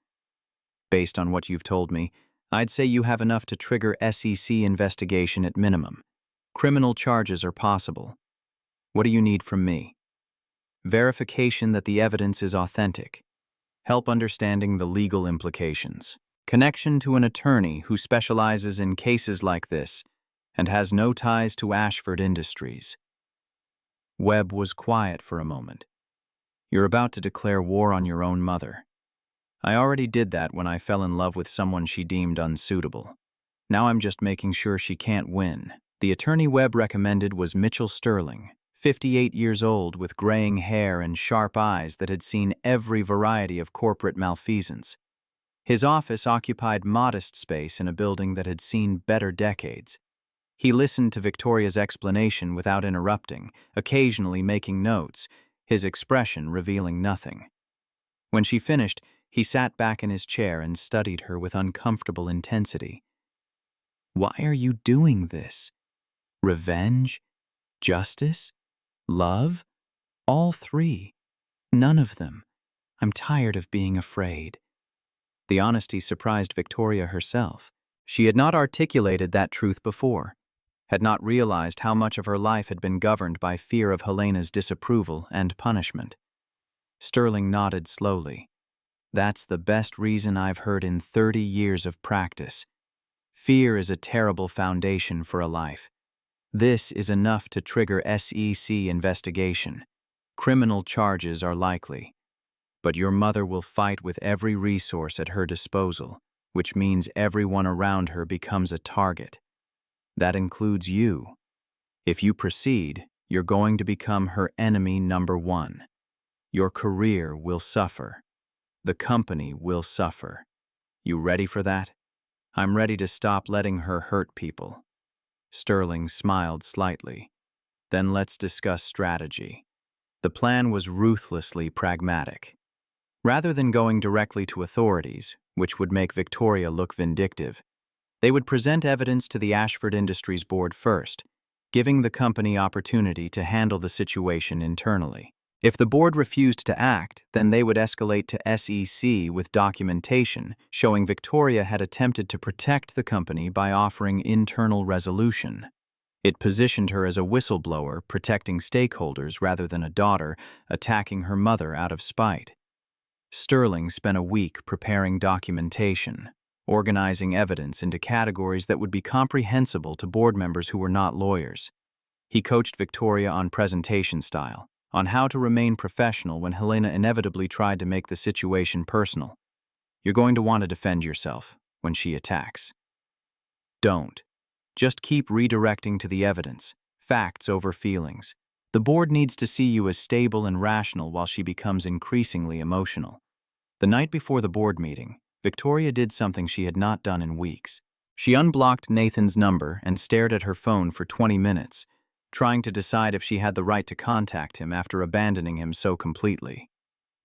Based on what you've told me, I'd say you have enough to trigger SEC investigation at minimum. Criminal charges are possible. What do you need from me? Verification that the evidence is authentic. Help understanding the legal implications. Connection to an attorney who specializes in cases like this and has no ties to Ashford Industries. Webb was quiet for a moment. You're about to declare war on your own mother. I already did that when I fell in love with someone she deemed unsuitable. Now I'm just making sure she can't win. The attorney Webb recommended was Mitchell Sterling, 58 years old with graying hair and sharp eyes that had seen every variety of corporate malfeasance. His office occupied modest space in a building that had seen better decades. He listened to Victoria's explanation without interrupting, occasionally making notes, his expression revealing nothing. When she finished, he sat back in his chair and studied her with uncomfortable intensity. Why are you doing this? Revenge? Justice? Love? All 3. None of them. I'm tired of being afraid. The honesty surprised Victoria herself. She had not articulated that truth before, had not realized how much of her life had been governed by fear of Helena's disapproval and punishment. Sterling nodded slowly. That's the best reason I've heard in 30 years of practice. Fear is a terrible foundation for a life. This is enough to trigger SEC investigation. Criminal charges are likely. But your mother will fight with every resource at her disposal, which means everyone around her becomes a target. That includes you. If you proceed, you're going to become her enemy number one. Your career will suffer. The company will suffer. You ready for that? I'm ready to stop letting her hurt people. Sterling smiled slightly. Then let's discuss strategy. The plan was ruthlessly pragmatic. Rather than going directly to authorities, which would make Victoria look vindictive, they would present evidence to the Ashford Industries Board first, giving the company opportunity to handle the situation internally. If the board refused to act, then they would escalate to SEC with documentation showing Victoria had attempted to protect the company by offering internal resolution. It positioned her as a whistleblower protecting stakeholders rather than a daughter attacking her mother out of spite. Sterling spent a week preparing documentation, organizing evidence into categories that would be comprehensible to board members who were not lawyers. He coached Victoria on presentation style, on how to remain professional when Helena inevitably tried to make the situation personal. You're going to want to defend yourself when she attacks. Don't. Just keep redirecting to the evidence, facts over feelings. The board needs to see you as stable and rational while she becomes increasingly emotional. The night before the board meeting, Victoria did something she had not done in weeks. She unblocked Nathan's number and stared at her phone for 20 minutes, trying to decide if she had the right to contact him after abandoning him so completely.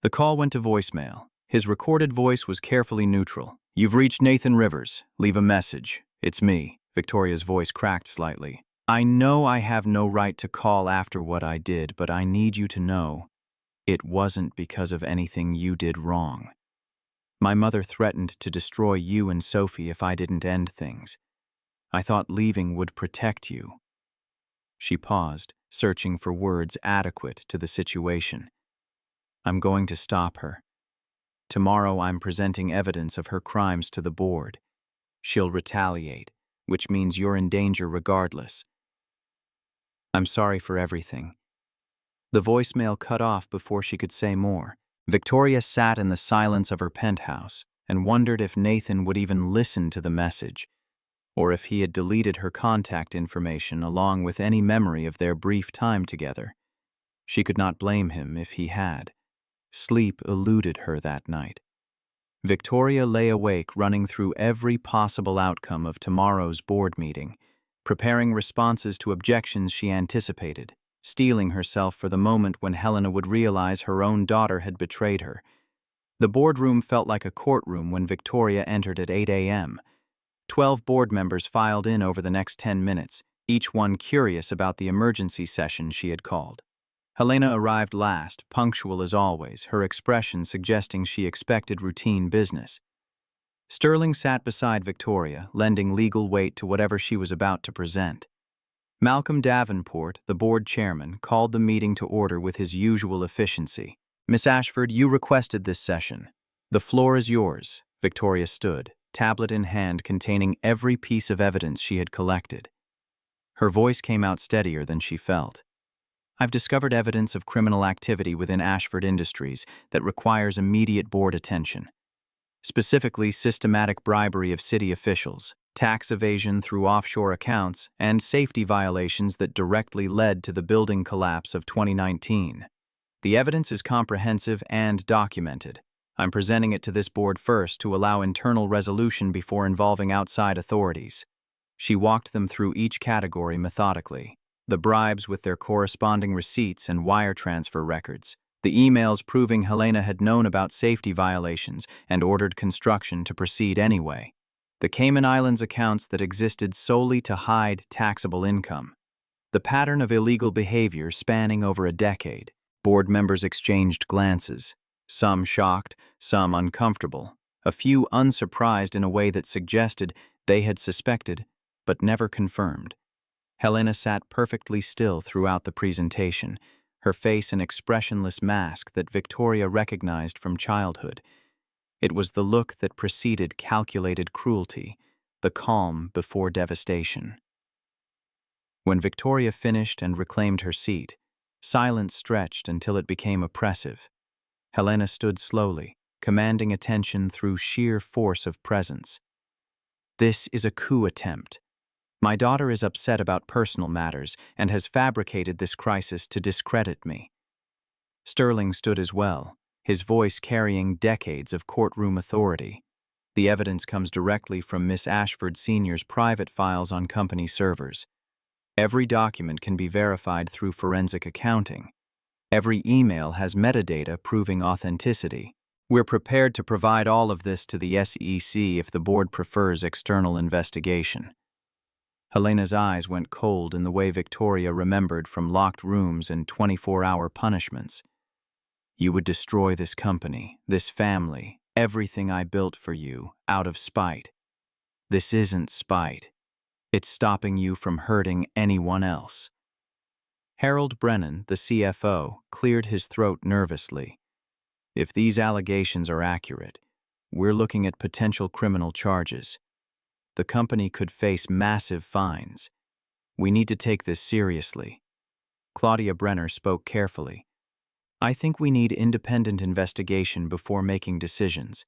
The call went to voicemail. His recorded voice was carefully neutral. "You've reached Nathan Rivers. Leave a message. It's me." Victoria's voice cracked slightly. "I know I have no right to call after what I did, but I need you to know it wasn't because of anything you did wrong. My mother threatened to destroy you and Sophie if I didn't end things. I thought leaving would protect you." She paused, searching for words adequate to the situation. "I'm going to stop her. Tomorrow I'm presenting evidence of her crimes to the board. She'll retaliate, which means you're in danger regardless. I'm sorry for everything." The voicemail cut off before she could say more. Victoria sat in the silence of her penthouse and wondered if Nathan would even listen to the message, or if he had deleted her contact information along with any memory of their brief time together. She could not blame him if he had. Sleep eluded her that night. Victoria lay awake running through every possible outcome of tomorrow's board meeting, preparing responses to objections she anticipated, steeling herself for the moment when Helena would realize her own daughter had betrayed her. The boardroom felt like a courtroom when Victoria entered at 8 a.m. 12 board members filed in over the next 10 minutes, each one curious about the emergency session she had called. Helena arrived last, punctual as always, her expression suggesting she expected routine business. Sterling sat beside Victoria, lending legal weight to whatever she was about to present. Malcolm Davenport, the board chairman, called the meeting to order with his usual efficiency. "Miss Ashford, you requested this session. The floor is yours." Victoria stood, tablet in hand containing every piece of evidence she had collected. Her voice came out steadier than she felt. "I've discovered evidence of criminal activity within Ashford Industries that requires immediate board attention. Specifically, systematic bribery of city officials, tax evasion through offshore accounts, and safety violations that directly led to the building collapse of 2019. The evidence is comprehensive and documented. I'm presenting it to this board first to allow internal resolution before involving outside authorities." She walked them through each category methodically. The bribes with their corresponding receipts and wire transfer records. The emails proving Helena had known about safety violations and ordered construction to proceed anyway. The Cayman Islands accounts that existed solely to hide taxable income. The pattern of illegal behavior spanning over a decade. Board members exchanged glances, some shocked, some uncomfortable, a few unsurprised in a way that suggested they had suspected, but never confirmed. Helena sat perfectly still throughout the presentation, her face an expressionless mask that Victoria recognized from childhood. It was the look that preceded calculated cruelty, the calm before devastation. When Victoria finished and reclaimed her seat, silence stretched until it became oppressive. Helena stood slowly, commanding attention through sheer force of presence. This is a coup attempt. My daughter is upset about personal matters and has fabricated this crisis to discredit me. Sterling stood as well, his voice carrying decades of courtroom authority. The evidence comes directly from Miss Ashford Sr.'s private files on company servers. Every document can be verified through forensic accounting. Every email has metadata proving authenticity. We're prepared to provide all of this to the SEC if the board prefers external investigation. Helena's eyes went cold in the way Victoria remembered from locked rooms and 24-hour punishments. You would destroy this company, this family, everything I built for you, out of spite. This isn't spite. It's stopping you from hurting anyone else. Harold Brennan, the CFO, cleared his throat nervously. If these allegations are accurate, we're looking at potential criminal charges. The company could face massive fines. We need to take this seriously. Claudia Brenner spoke carefully. I think we need independent investigation before making decisions.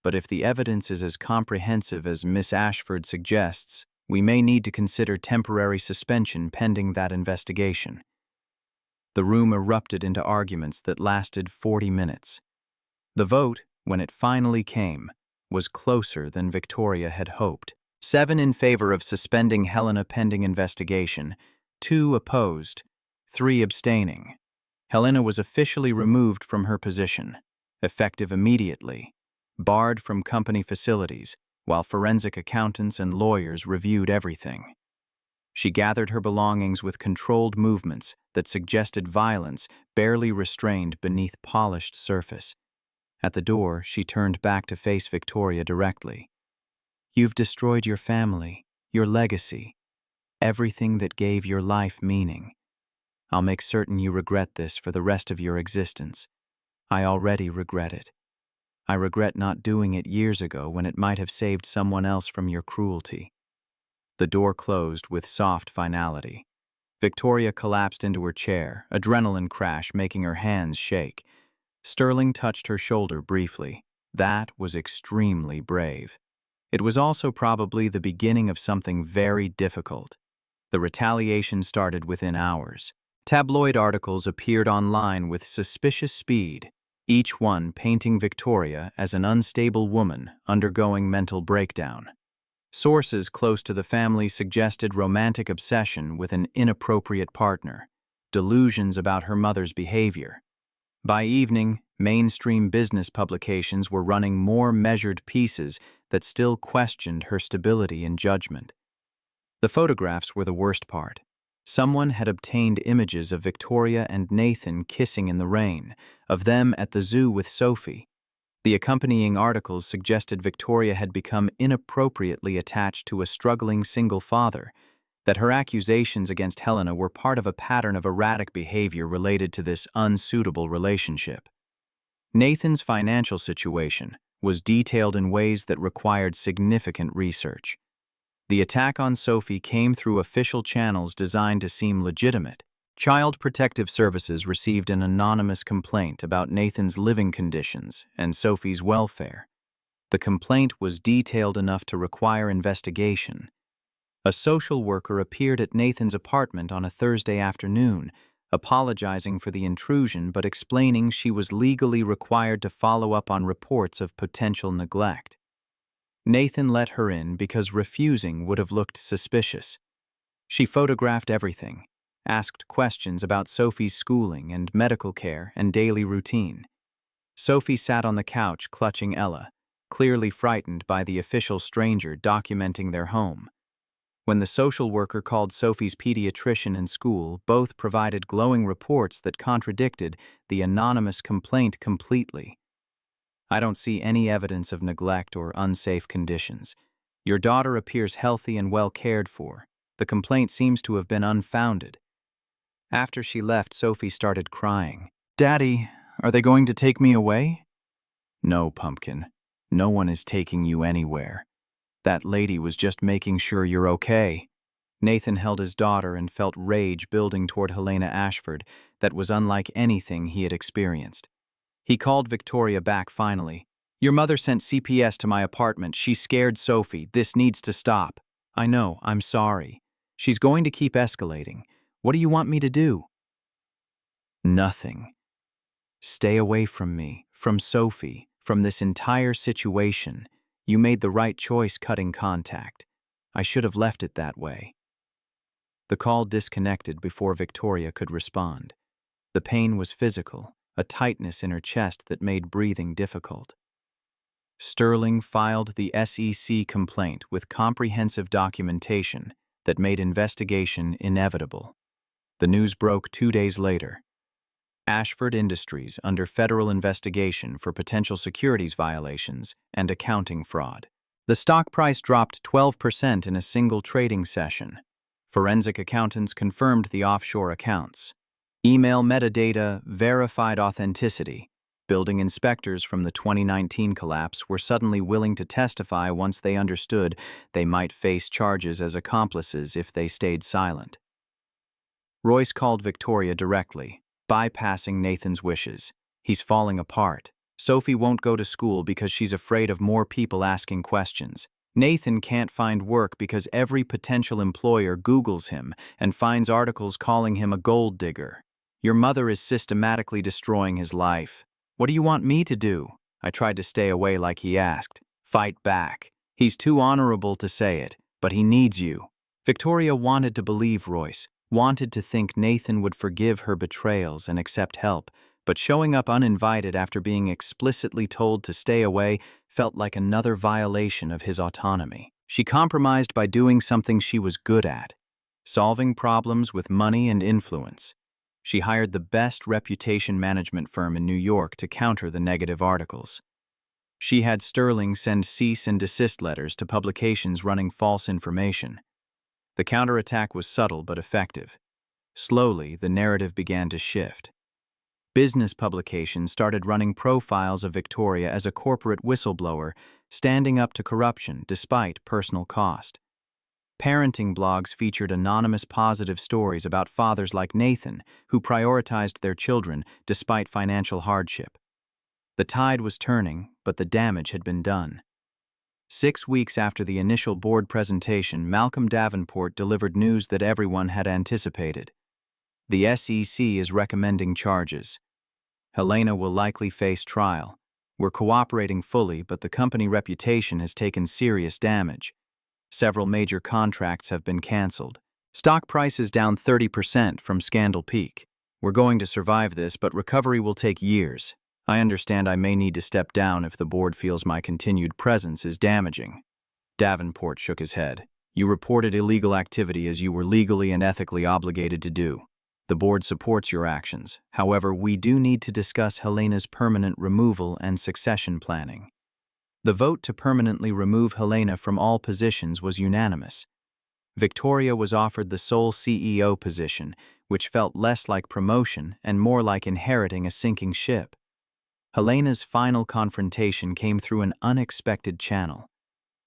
But if the evidence is as comprehensive as Miss Ashford suggests, we may need to consider temporary suspension pending that investigation. The room erupted into arguments that lasted 40 minutes. The vote, when it finally came, was closer than Victoria had hoped. 7 in favor of suspending Helena pending investigation, 2 opposed, 3 abstaining. Helena was officially removed from her position, effective immediately, barred from company facilities, while forensic accountants and lawyers reviewed everything. She gathered her belongings with controlled movements that suggested violence barely restrained beneath polished surface. At the door, she turned back to face Victoria directly. You've destroyed your family, your legacy, everything that gave your life meaning. I'll make certain you regret this for the rest of your existence. I already regret it. I regret not doing it years ago when it might have saved someone else from your cruelty. The door closed with soft finality. Victoria collapsed into her chair, adrenaline crash making her hands shake. Sterling touched her shoulder briefly. That was extremely brave. It was also probably the beginning of something very difficult. The retaliation started within hours. Tabloid articles appeared online with suspicious speed, each one painting Victoria as an unstable woman undergoing mental breakdown. Sources close to the family suggested romantic obsession with an inappropriate partner, delusions about her mother's behavior. By evening, mainstream business publications were running more measured pieces that still questioned her stability and judgment. The photographs were the worst part. Someone had obtained images of Victoria and Nathan kissing in the rain, of them at the zoo with Sophie. The accompanying articles suggested Victoria had become inappropriately attached to a struggling single father, that her accusations against Helena were part of a pattern of erratic behavior related to this unsuitable relationship. Nathan's financial situation was detailed in ways that required significant research. The attack on Sophie came through official channels designed to seem legitimate. Child Protective Services received an anonymous complaint about Nathan's living conditions and Sophie's welfare. The complaint was detailed enough to require investigation. A social worker appeared at Nathan's apartment on a Thursday afternoon, apologizing for the intrusion but explaining she was legally required to follow up on reports of potential neglect. Nathan let her in because refusing would have looked suspicious. She photographed everything, asked questions about Sophie's schooling and medical care and daily routine. Sophie sat on the couch clutching Ella, clearly frightened by the official stranger documenting their home. When the social worker called Sophie's pediatrician in school, both provided glowing reports that contradicted the anonymous complaint completely. I don't see any evidence of neglect or unsafe conditions. Your daughter appears healthy and well cared for. The complaint seems to have been unfounded. After she left, Sophie started crying. Daddy, are they going to take me away? No, Pumpkin. No one is taking you anywhere. That lady was just making sure you're okay. Nathan held his daughter and felt rage building toward Helena Ashford that was unlike anything he had experienced. He called Victoria back finally. Your mother sent CPS to my apartment. She scared Sophie. This needs to stop. I know, I'm sorry. She's going to keep escalating. What do you want me to do? Nothing. Stay away from me, from Sophie, from this entire situation. You made the right choice cutting contact. I should have left it that way. The call disconnected before Victoria could respond. The pain was physical, a tightness in her chest that made breathing difficult. Sterling filed the SEC complaint with comprehensive documentation that made investigation inevitable. The news broke 2 days later. Ashford Industries under federal investigation for potential securities violations and accounting fraud. The stock price dropped 12% in a single trading session. Forensic accountants confirmed the offshore accounts. Email metadata verified authenticity. Building inspectors from the 2019 collapse were suddenly willing to testify once they understood they might face charges as accomplices if they stayed silent. Royce called Victoria directly, bypassing Nathan's wishes. He's falling apart. Sophie won't go to school because she's afraid of more people asking questions. Nathan can't find work because every potential employer Googles him and finds articles calling him a gold digger. Your mother is systematically destroying his life. What do you want me to do? I tried to stay away like he asked. Fight back. He's too honorable to say it, but he needs you. Victoria wanted to believe Royce, wanted to think Nathan would forgive her betrayals and accept help, but showing up uninvited after being explicitly told to stay away felt like another violation of his autonomy. She compromised by doing something she was good at, solving problems with money and influence. She hired the best reputation management firm in New York to counter the negative articles. She had Sterling send cease and desist letters to publications running false information. The counterattack was subtle but effective. Slowly, the narrative began to shift. Business publications started running profiles of Victoria as a corporate whistleblower, standing up to corruption despite personal cost. Parenting blogs featured anonymous positive stories about fathers like Nathan who prioritized their children despite financial hardship. The tide was turning, but the damage had been done. 6 weeks after the initial board presentation, Malcolm Davenport delivered news that everyone had anticipated. The SEC is recommending charges. Helena will likely face trial. We're cooperating fully, but the company reputation has taken serious damage. Several major contracts have been canceled. Stock price is down 30% from scandal peak. We're going to survive this, but recovery will take years. I understand I may need to step down if the board feels my continued presence is damaging. Davenport shook his head. You reported illegal activity as you were legally and ethically obligated to do. The board supports your actions. However, we do need to discuss Helena's permanent removal and succession planning. The vote to permanently remove Helena from all positions was unanimous. Victoria was offered the sole CEO position, which felt less like promotion and more like inheriting a sinking ship. Helena's final confrontation came through an unexpected channel.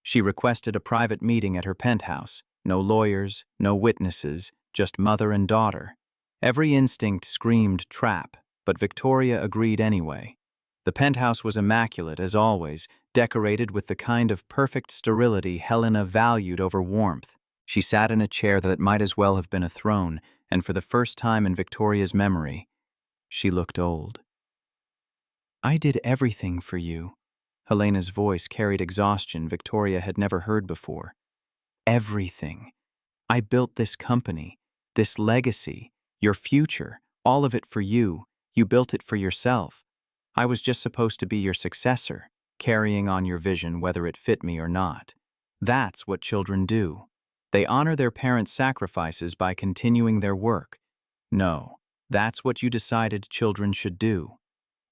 She requested a private meeting at her penthouse. No lawyers, no witnesses, just mother and daughter. Every instinct screamed trap, but Victoria agreed anyway. The penthouse was immaculate as always, decorated with the kind of perfect sterility Helena valued over warmth. She sat in a chair that might as well have been a throne, and for the first time in Victoria's memory, she looked old. I did everything for you. Helena's voice carried exhaustion Victoria had never heard before. Everything. I built this company, this legacy, your future, all of it for you. You built it for yourself. I was just supposed to be your successor, carrying on your vision whether it fit me or not. That's what children do. They honor their parents' sacrifices by continuing their work. No, that's what you decided children should do.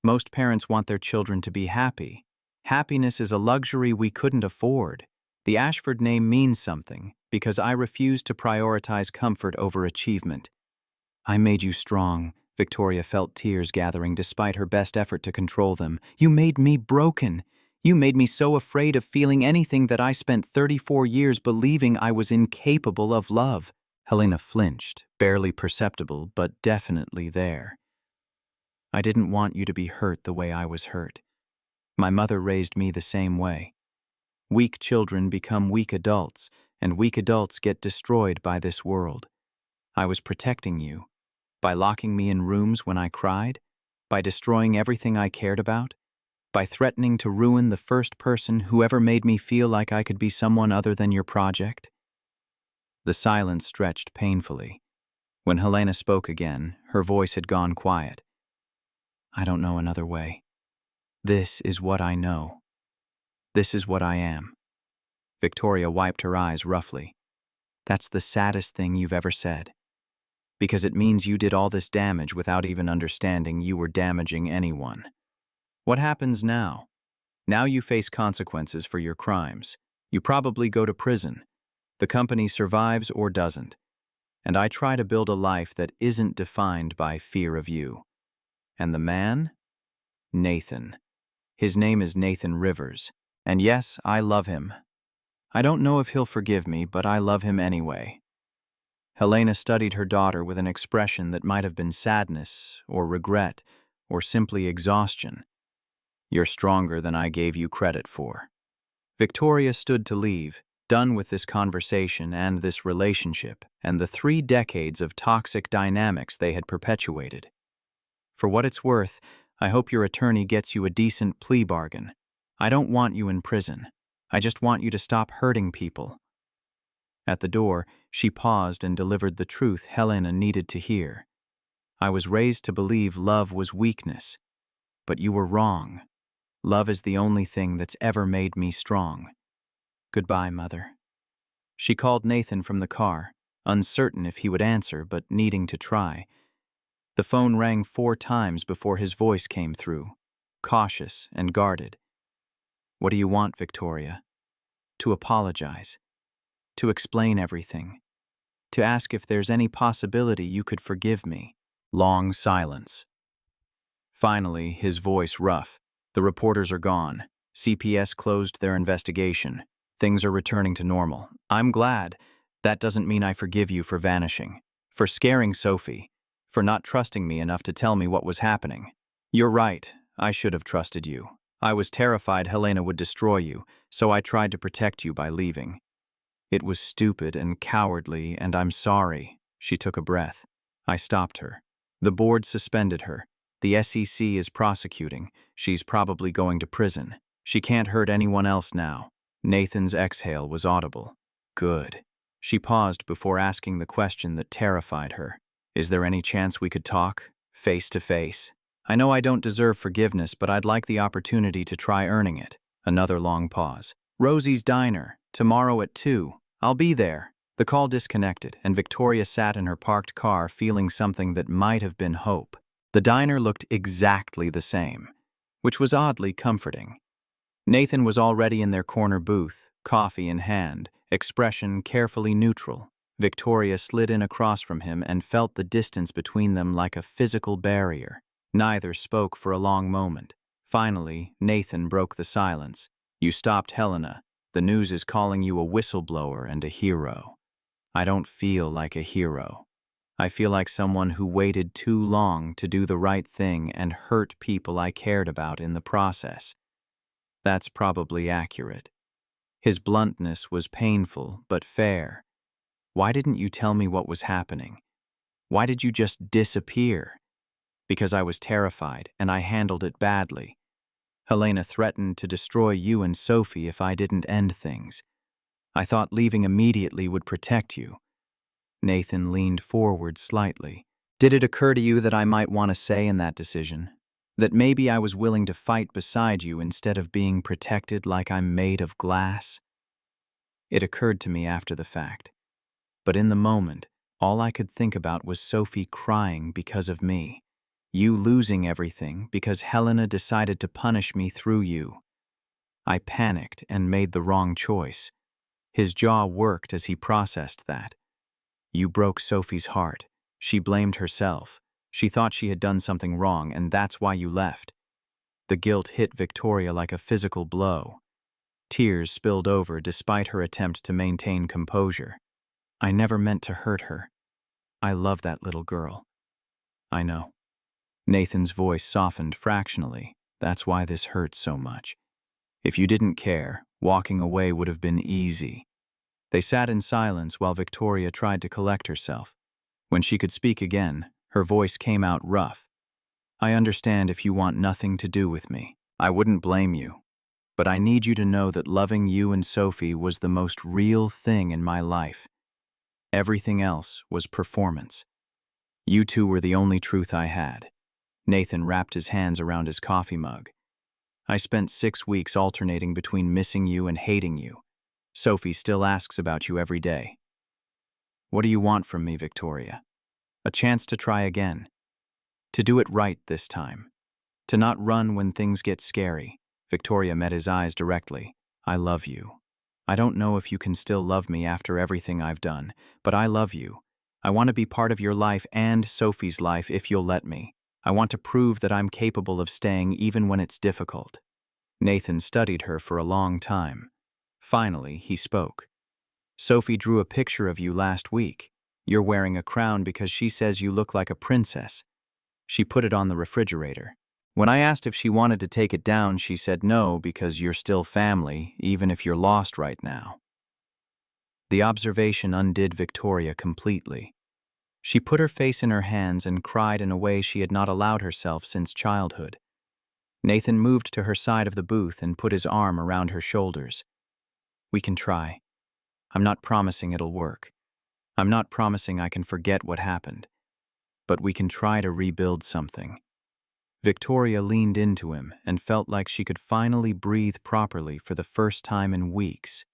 Most parents want their children to be happy. Happiness is a luxury we couldn't afford. The Ashford name means something because I refuse to prioritize comfort over achievement. I made you strong. Victoria felt tears gathering despite her best effort to control them. You made me broken. You made me so afraid of feeling anything that I spent 34 years believing I was incapable of love. Helena flinched, barely perceptible, but definitely there. I didn't want you to be hurt the way I was hurt. My mother raised me the same way. Weak children become weak adults, and weak adults get destroyed by this world. I was protecting you. By locking me in rooms when I cried? By destroying everything I cared about? By threatening to ruin the first person who ever made me feel like I could be someone other than your project? The silence stretched painfully. When Helena spoke again, her voice had gone quiet. I don't know another way. This is what I know. This is what I am. Victoria wiped her eyes roughly. That's the saddest thing you've ever said. Because it means you did all this damage without even understanding you were damaging anyone. What happens now? Now you face consequences for your crimes. You probably go to prison. The company survives or doesn't. And I try to build a life that isn't defined by fear of you. And the man? Nathan. His name is Nathan Rivers. And yes, I love him. I don't know if he'll forgive me, but I love him anyway. Helena studied her daughter with an expression that might have been sadness, or regret, or simply exhaustion. You're stronger than I gave you credit for. Victoria stood to leave, done with this conversation and this relationship, and the 3 decades of toxic dynamics they had perpetuated. For what it's worth, I hope your attorney gets you a decent plea bargain. I don't want you in prison. I just want you to stop hurting people. At the door, she paused and delivered the truth Helena needed to hear. I was raised to believe love was weakness. But you were wrong. Love is the only thing that's ever made me strong. Goodbye, Mother. She called Nathan from the car, uncertain if he would answer, but needing to try. The phone rang 4 times before his voice came through, cautious and guarded. What do you want, Victoria? To apologize. To explain everything. To ask if there's any possibility you could forgive me. Long silence. Finally, his voice rough. The reporters are gone. CPS closed their investigation. Things are returning to normal. I'm glad. That doesn't mean I forgive you for vanishing, for scaring Sophie, for not trusting me enough to tell me what was happening. You're right. I should have trusted you. I was terrified Helena would destroy you, so I tried to protect you by leaving. It was stupid and cowardly, and I'm sorry. She took a breath. I stopped her. The board suspended her. The SEC is prosecuting. She's probably going to prison. She can't hurt anyone else now. Nathan's exhale was audible. Good. She paused before asking the question that terrified her. Is there any chance we could talk, face to face? I know I don't deserve forgiveness, but I'd like the opportunity to try earning it. Another long pause. Rosie's Diner, tomorrow at 2. I'll be there. The call disconnected, and Victoria sat in her parked car feeling something that might have been hope. The diner looked exactly the same, which was oddly comforting. Nathan was already in their corner booth, coffee in hand, expression carefully neutral. Victoria slid in across from him and felt the distance between them like a physical barrier. Neither spoke for a long moment. Finally, Nathan broke the silence. You stopped Helena. The news is calling you a whistleblower and a hero. I don't feel like a hero. I feel like someone who waited too long to do the right thing and hurt people I cared about in the process. That's probably accurate. His bluntness was painful but fair. Why didn't you tell me what was happening? Why did you just disappear? Because I was terrified and I handled it badly. Helena threatened to destroy you and Sophie if I didn't end things. I thought leaving immediately would protect you. Nathan leaned forward slightly. Did it occur to you that I might want to say in that decision? That maybe I was willing to fight beside you instead of being protected like I'm made of glass? It occurred to me after the fact. But in the moment, all I could think about was Sophie crying because of me. You losing everything because Helena decided to punish me through you. I panicked and made the wrong choice. His jaw worked as he processed that. You broke Sophie's heart. She blamed herself. She thought she had done something wrong, and that's why you left. The guilt hit Victoria like a physical blow. Tears spilled over despite her attempt to maintain composure. I never meant to hurt her. I love that little girl. I know. Nathan's voice softened fractionally. That's why this hurts so much. If you didn't care, walking away would have been easy. They sat in silence while Victoria tried to collect herself. When she could speak again, her voice came out rough. I understand if you want nothing to do with me. I wouldn't blame you. But I need you to know that loving you and Sophie was the most real thing in my life. Everything else was performance. You two were the only truth I had. Nathan wrapped his hands around his coffee mug. I spent 6 weeks alternating between missing you and hating you. Sophie still asks about you every day. What do you want from me, Victoria? A chance to try again. To do it right this time. To not run when things get scary. Victoria met his eyes directly. I love you. I don't know if you can still love me after everything I've done, but I love you. I want to be part of your life and Sophie's life if you'll let me. I want to prove that I'm capable of staying even when it's difficult. Nathan studied her for a long time. Finally, he spoke. Sophie drew a picture of you last week. You're wearing a crown because she says you look like a princess. She put it on the refrigerator. When I asked if she wanted to take it down, she said no because you're still family, even if you're lost right now. The observation undid Victoria completely. She put her face in her hands and cried in a way she had not allowed herself since childhood. Nathan moved to her side of the booth and put his arm around her shoulders. We can try. I'm not promising it'll work. I'm not promising I can forget what happened. But we can try to rebuild something. Victoria leaned into him and felt like she could finally breathe properly for the first time in weeks.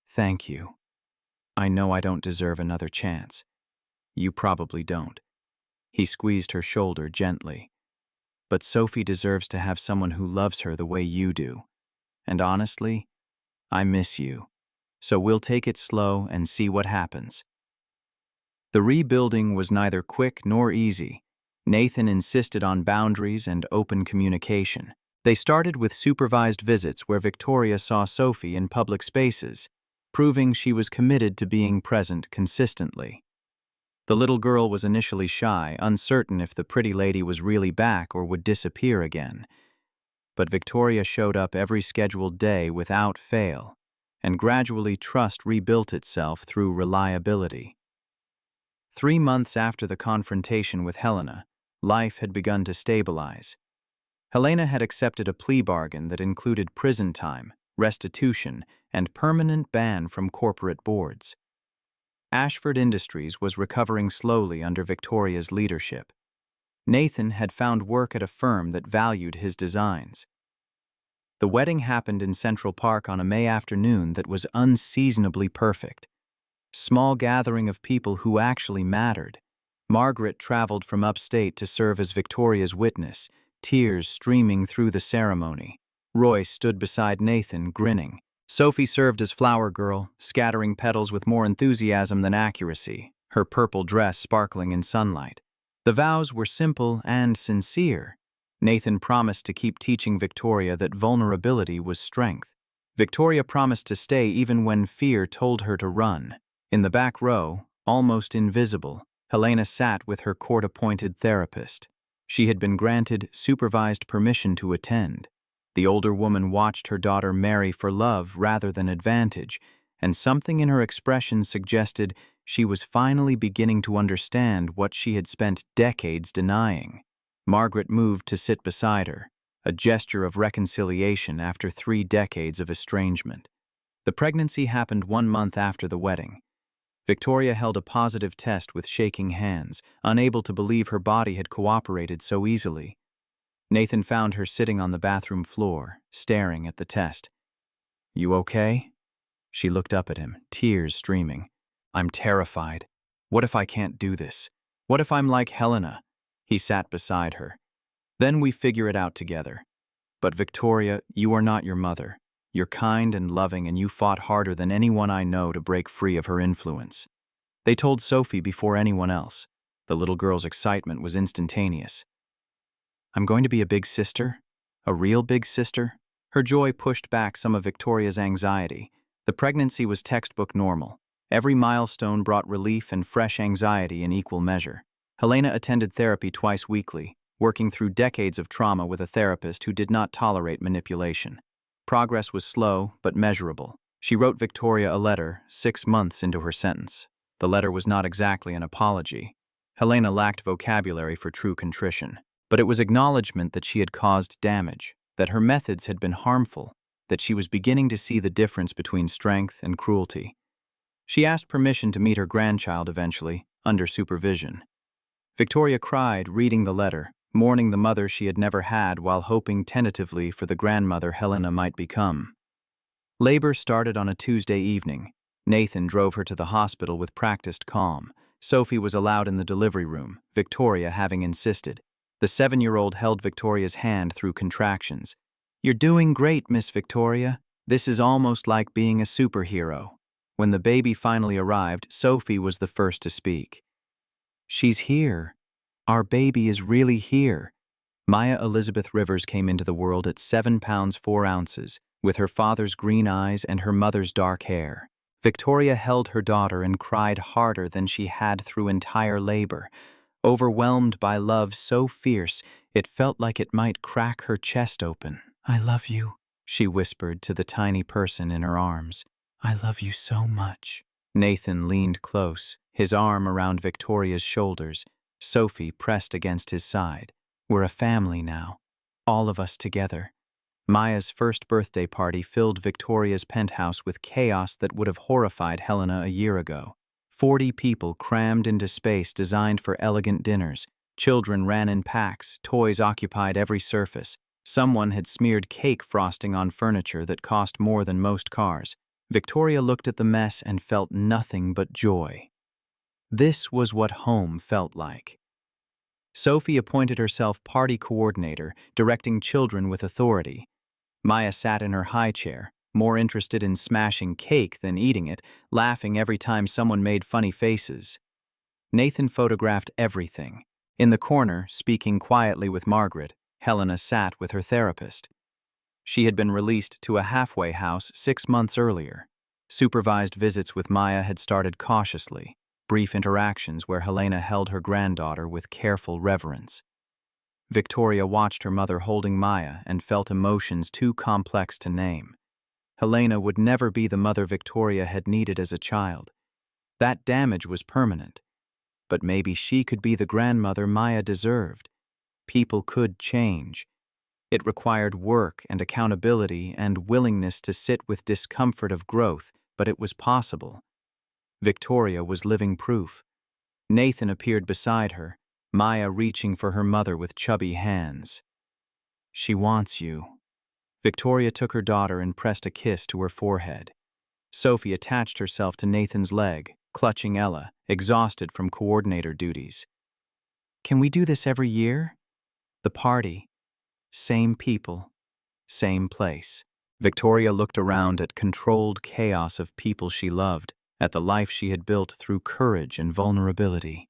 Thank you. I know I don't deserve another chance. You probably don't. He squeezed her shoulder gently. But Sophie deserves to have someone who loves her the way you do. And honestly, I miss you. So we'll take it slow and see what happens. The rebuilding was neither quick nor easy. Nathan insisted on boundaries and open communication. They started with supervised visits where Victoria saw Sophie in public spaces, proving she was committed to being present consistently. The little girl was initially shy, uncertain if the pretty lady was really back or would disappear again. But Victoria showed up every scheduled day without fail, and gradually trust rebuilt itself through reliability. 3 months after the confrontation with Helena, life had begun to stabilize. Helena had accepted a plea bargain that included prison time, restitution, and permanent ban from corporate boards. Ashford Industries was recovering slowly under Victoria's leadership. Nathan had found work at a firm that valued his designs. The wedding happened in Central Park on a May afternoon that was unseasonably perfect. Small gathering of people who actually mattered. Margaret traveled from upstate to serve as Victoria's witness, tears streaming through the ceremony. Roy stood beside Nathan, grinning. Sophie served as flower girl, scattering petals with more enthusiasm than accuracy, her purple dress sparkling in sunlight. The vows were simple and sincere. Nathan promised to keep teaching Victoria that vulnerability was strength. Victoria promised to stay even when fear told her to run. In the back row, almost invisible, Helena sat with her court-appointed therapist. She had been granted supervised permission to attend. The older woman watched her daughter marry for love rather than advantage, and something in her expression suggested she was finally beginning to understand what she had spent decades denying. Margaret moved to sit beside her, a gesture of reconciliation after 3 decades of estrangement. The pregnancy happened 1 month after the wedding. Victoria held a positive test with shaking hands, unable to believe her body had cooperated so easily. Nathan found her sitting on the bathroom floor, staring at the test. You okay? She looked up at him, tears streaming. I'm terrified. What if I can't do this? What if I'm like Helena? He sat beside her. Then we figure it out together. But Victoria, you are not your mother. You're kind and loving, and you fought harder than anyone I know to break free of her influence. They told Sophie before anyone else. The little girl's excitement was instantaneous. I'm going to be a big sister? A real big sister? Her joy pushed back some of Victoria's anxiety. The pregnancy was textbook normal. Every milestone brought relief and fresh anxiety in equal measure. Helena attended therapy twice weekly, working through decades of trauma with a therapist who did not tolerate manipulation. Progress was slow, but measurable. She wrote Victoria a letter 6 months into her sentence. The letter was not exactly an apology. Helena lacked vocabulary for true contrition, but it was acknowledgement that she had caused damage, that her methods had been harmful, that she was beginning to see the difference between strength and cruelty. She asked permission to meet her grandchild eventually, under supervision. Victoria cried, reading the letter, mourning the mother she had never had while hoping tentatively for the grandmother Helena might become. Labor started on a Tuesday evening. Nathan drove her to the hospital with practiced calm. Sophie was allowed in the delivery room, Victoria having insisted. The 7-year-old held Victoria's hand through contractions. "You're doing great, Miss Victoria. This is almost like being a superhero." When the baby finally arrived, Sophie was the first to speak. "She's here. Our baby is really here." Maya Elizabeth Rivers came into the world at 7 pounds 4 ounces, with her father's green eyes and her mother's dark hair. Victoria held her daughter and cried harder than she had through entire labor, overwhelmed by love so fierce it felt like it might crack her chest open. "I love you," she whispered to the tiny person in her arms. "I love you so much." Nathan leaned close, his arm around Victoria's shoulders. Sophie pressed against his side. "We're a family now, all of us together." Maya's first birthday party filled Victoria's penthouse with chaos that would have horrified Helena a year ago. 40 people crammed into space designed for elegant dinners. Children ran in packs, toys occupied every surface. Someone had smeared cake frosting on furniture that cost more than most cars. Victoria looked at the mess and felt nothing but joy. This was what home felt like. Sophie appointed herself party coordinator, directing children with authority. Maya sat in her high chair, more interested in smashing cake than eating it, laughing every time someone made funny faces. Nathan photographed everything. In the corner, speaking quietly with Margaret, Helena sat with her therapist. She had been released to a halfway house 6 months earlier. Supervised visits with Maya had started cautiously, brief interactions where Helena held her granddaughter with careful reverence. Victoria watched her mother holding Maya and felt emotions too complex to name. Helena would never be the mother Victoria had needed as a child. That damage was permanent. But maybe she could be the grandmother Maya deserved. People could change. It required work and accountability and willingness to sit with discomfort of growth, but it was possible. Victoria was living proof. Nathan appeared beside her, Maya reaching for her mother with chubby hands. "She wants you." Victoria took her daughter and pressed a kiss to her forehead. Sophie attached herself to Nathan's leg, clutching Ella, exhausted from coordinator duties. "Can we do this every year?" The party. Same people. Same place. Victoria looked around at controlled chaos of people she loved, at the life she had built through courage and vulnerability.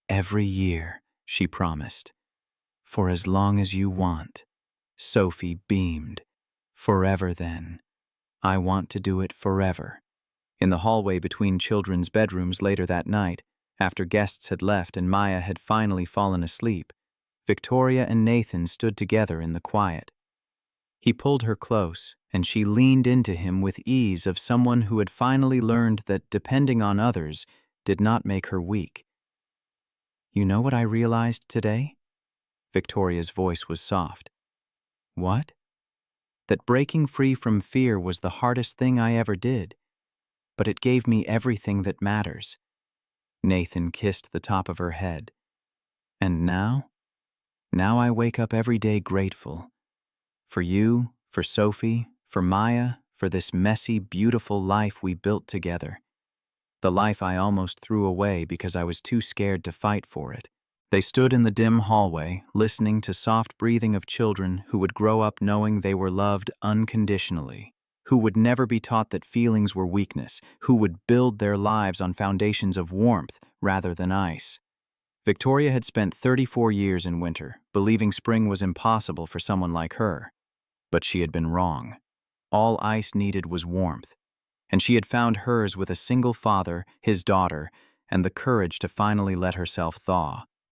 "Every year," she promised. "For as long as you want." Sophie beamed. "Forever, then. I want to do it forever." In the hallway between children's bedrooms later that night, after guests had left and Maya had finally fallen asleep, Victoria and Nathan stood together in the quiet. He pulled her close, and she leaned into him with ease of someone who had finally learned that depending on others did not make her weak. "You know what I realized today?" Victoria's voice was soft. "What?" "That breaking free from fear was the hardest thing I ever did, but it gave me everything that matters." Nathan kissed the top of her head. "And now? Now I wake up every day grateful. For you, for Sophie, for Maya, for this messy, beautiful life we built together. The life I almost threw away because I was too scared to fight for it." They stood in the dim hallway, listening to soft breathing of children who would grow up knowing they were loved unconditionally, who would never be taught that feelings were weakness, who would build their lives on foundations of warmth rather than ice. Victoria had spent 34 years in winter, believing spring was impossible for someone like her. But she had been wrong. All ice needed was warmth, and she had found hers with a single father, his daughter, and the courage to finally let herself thaw.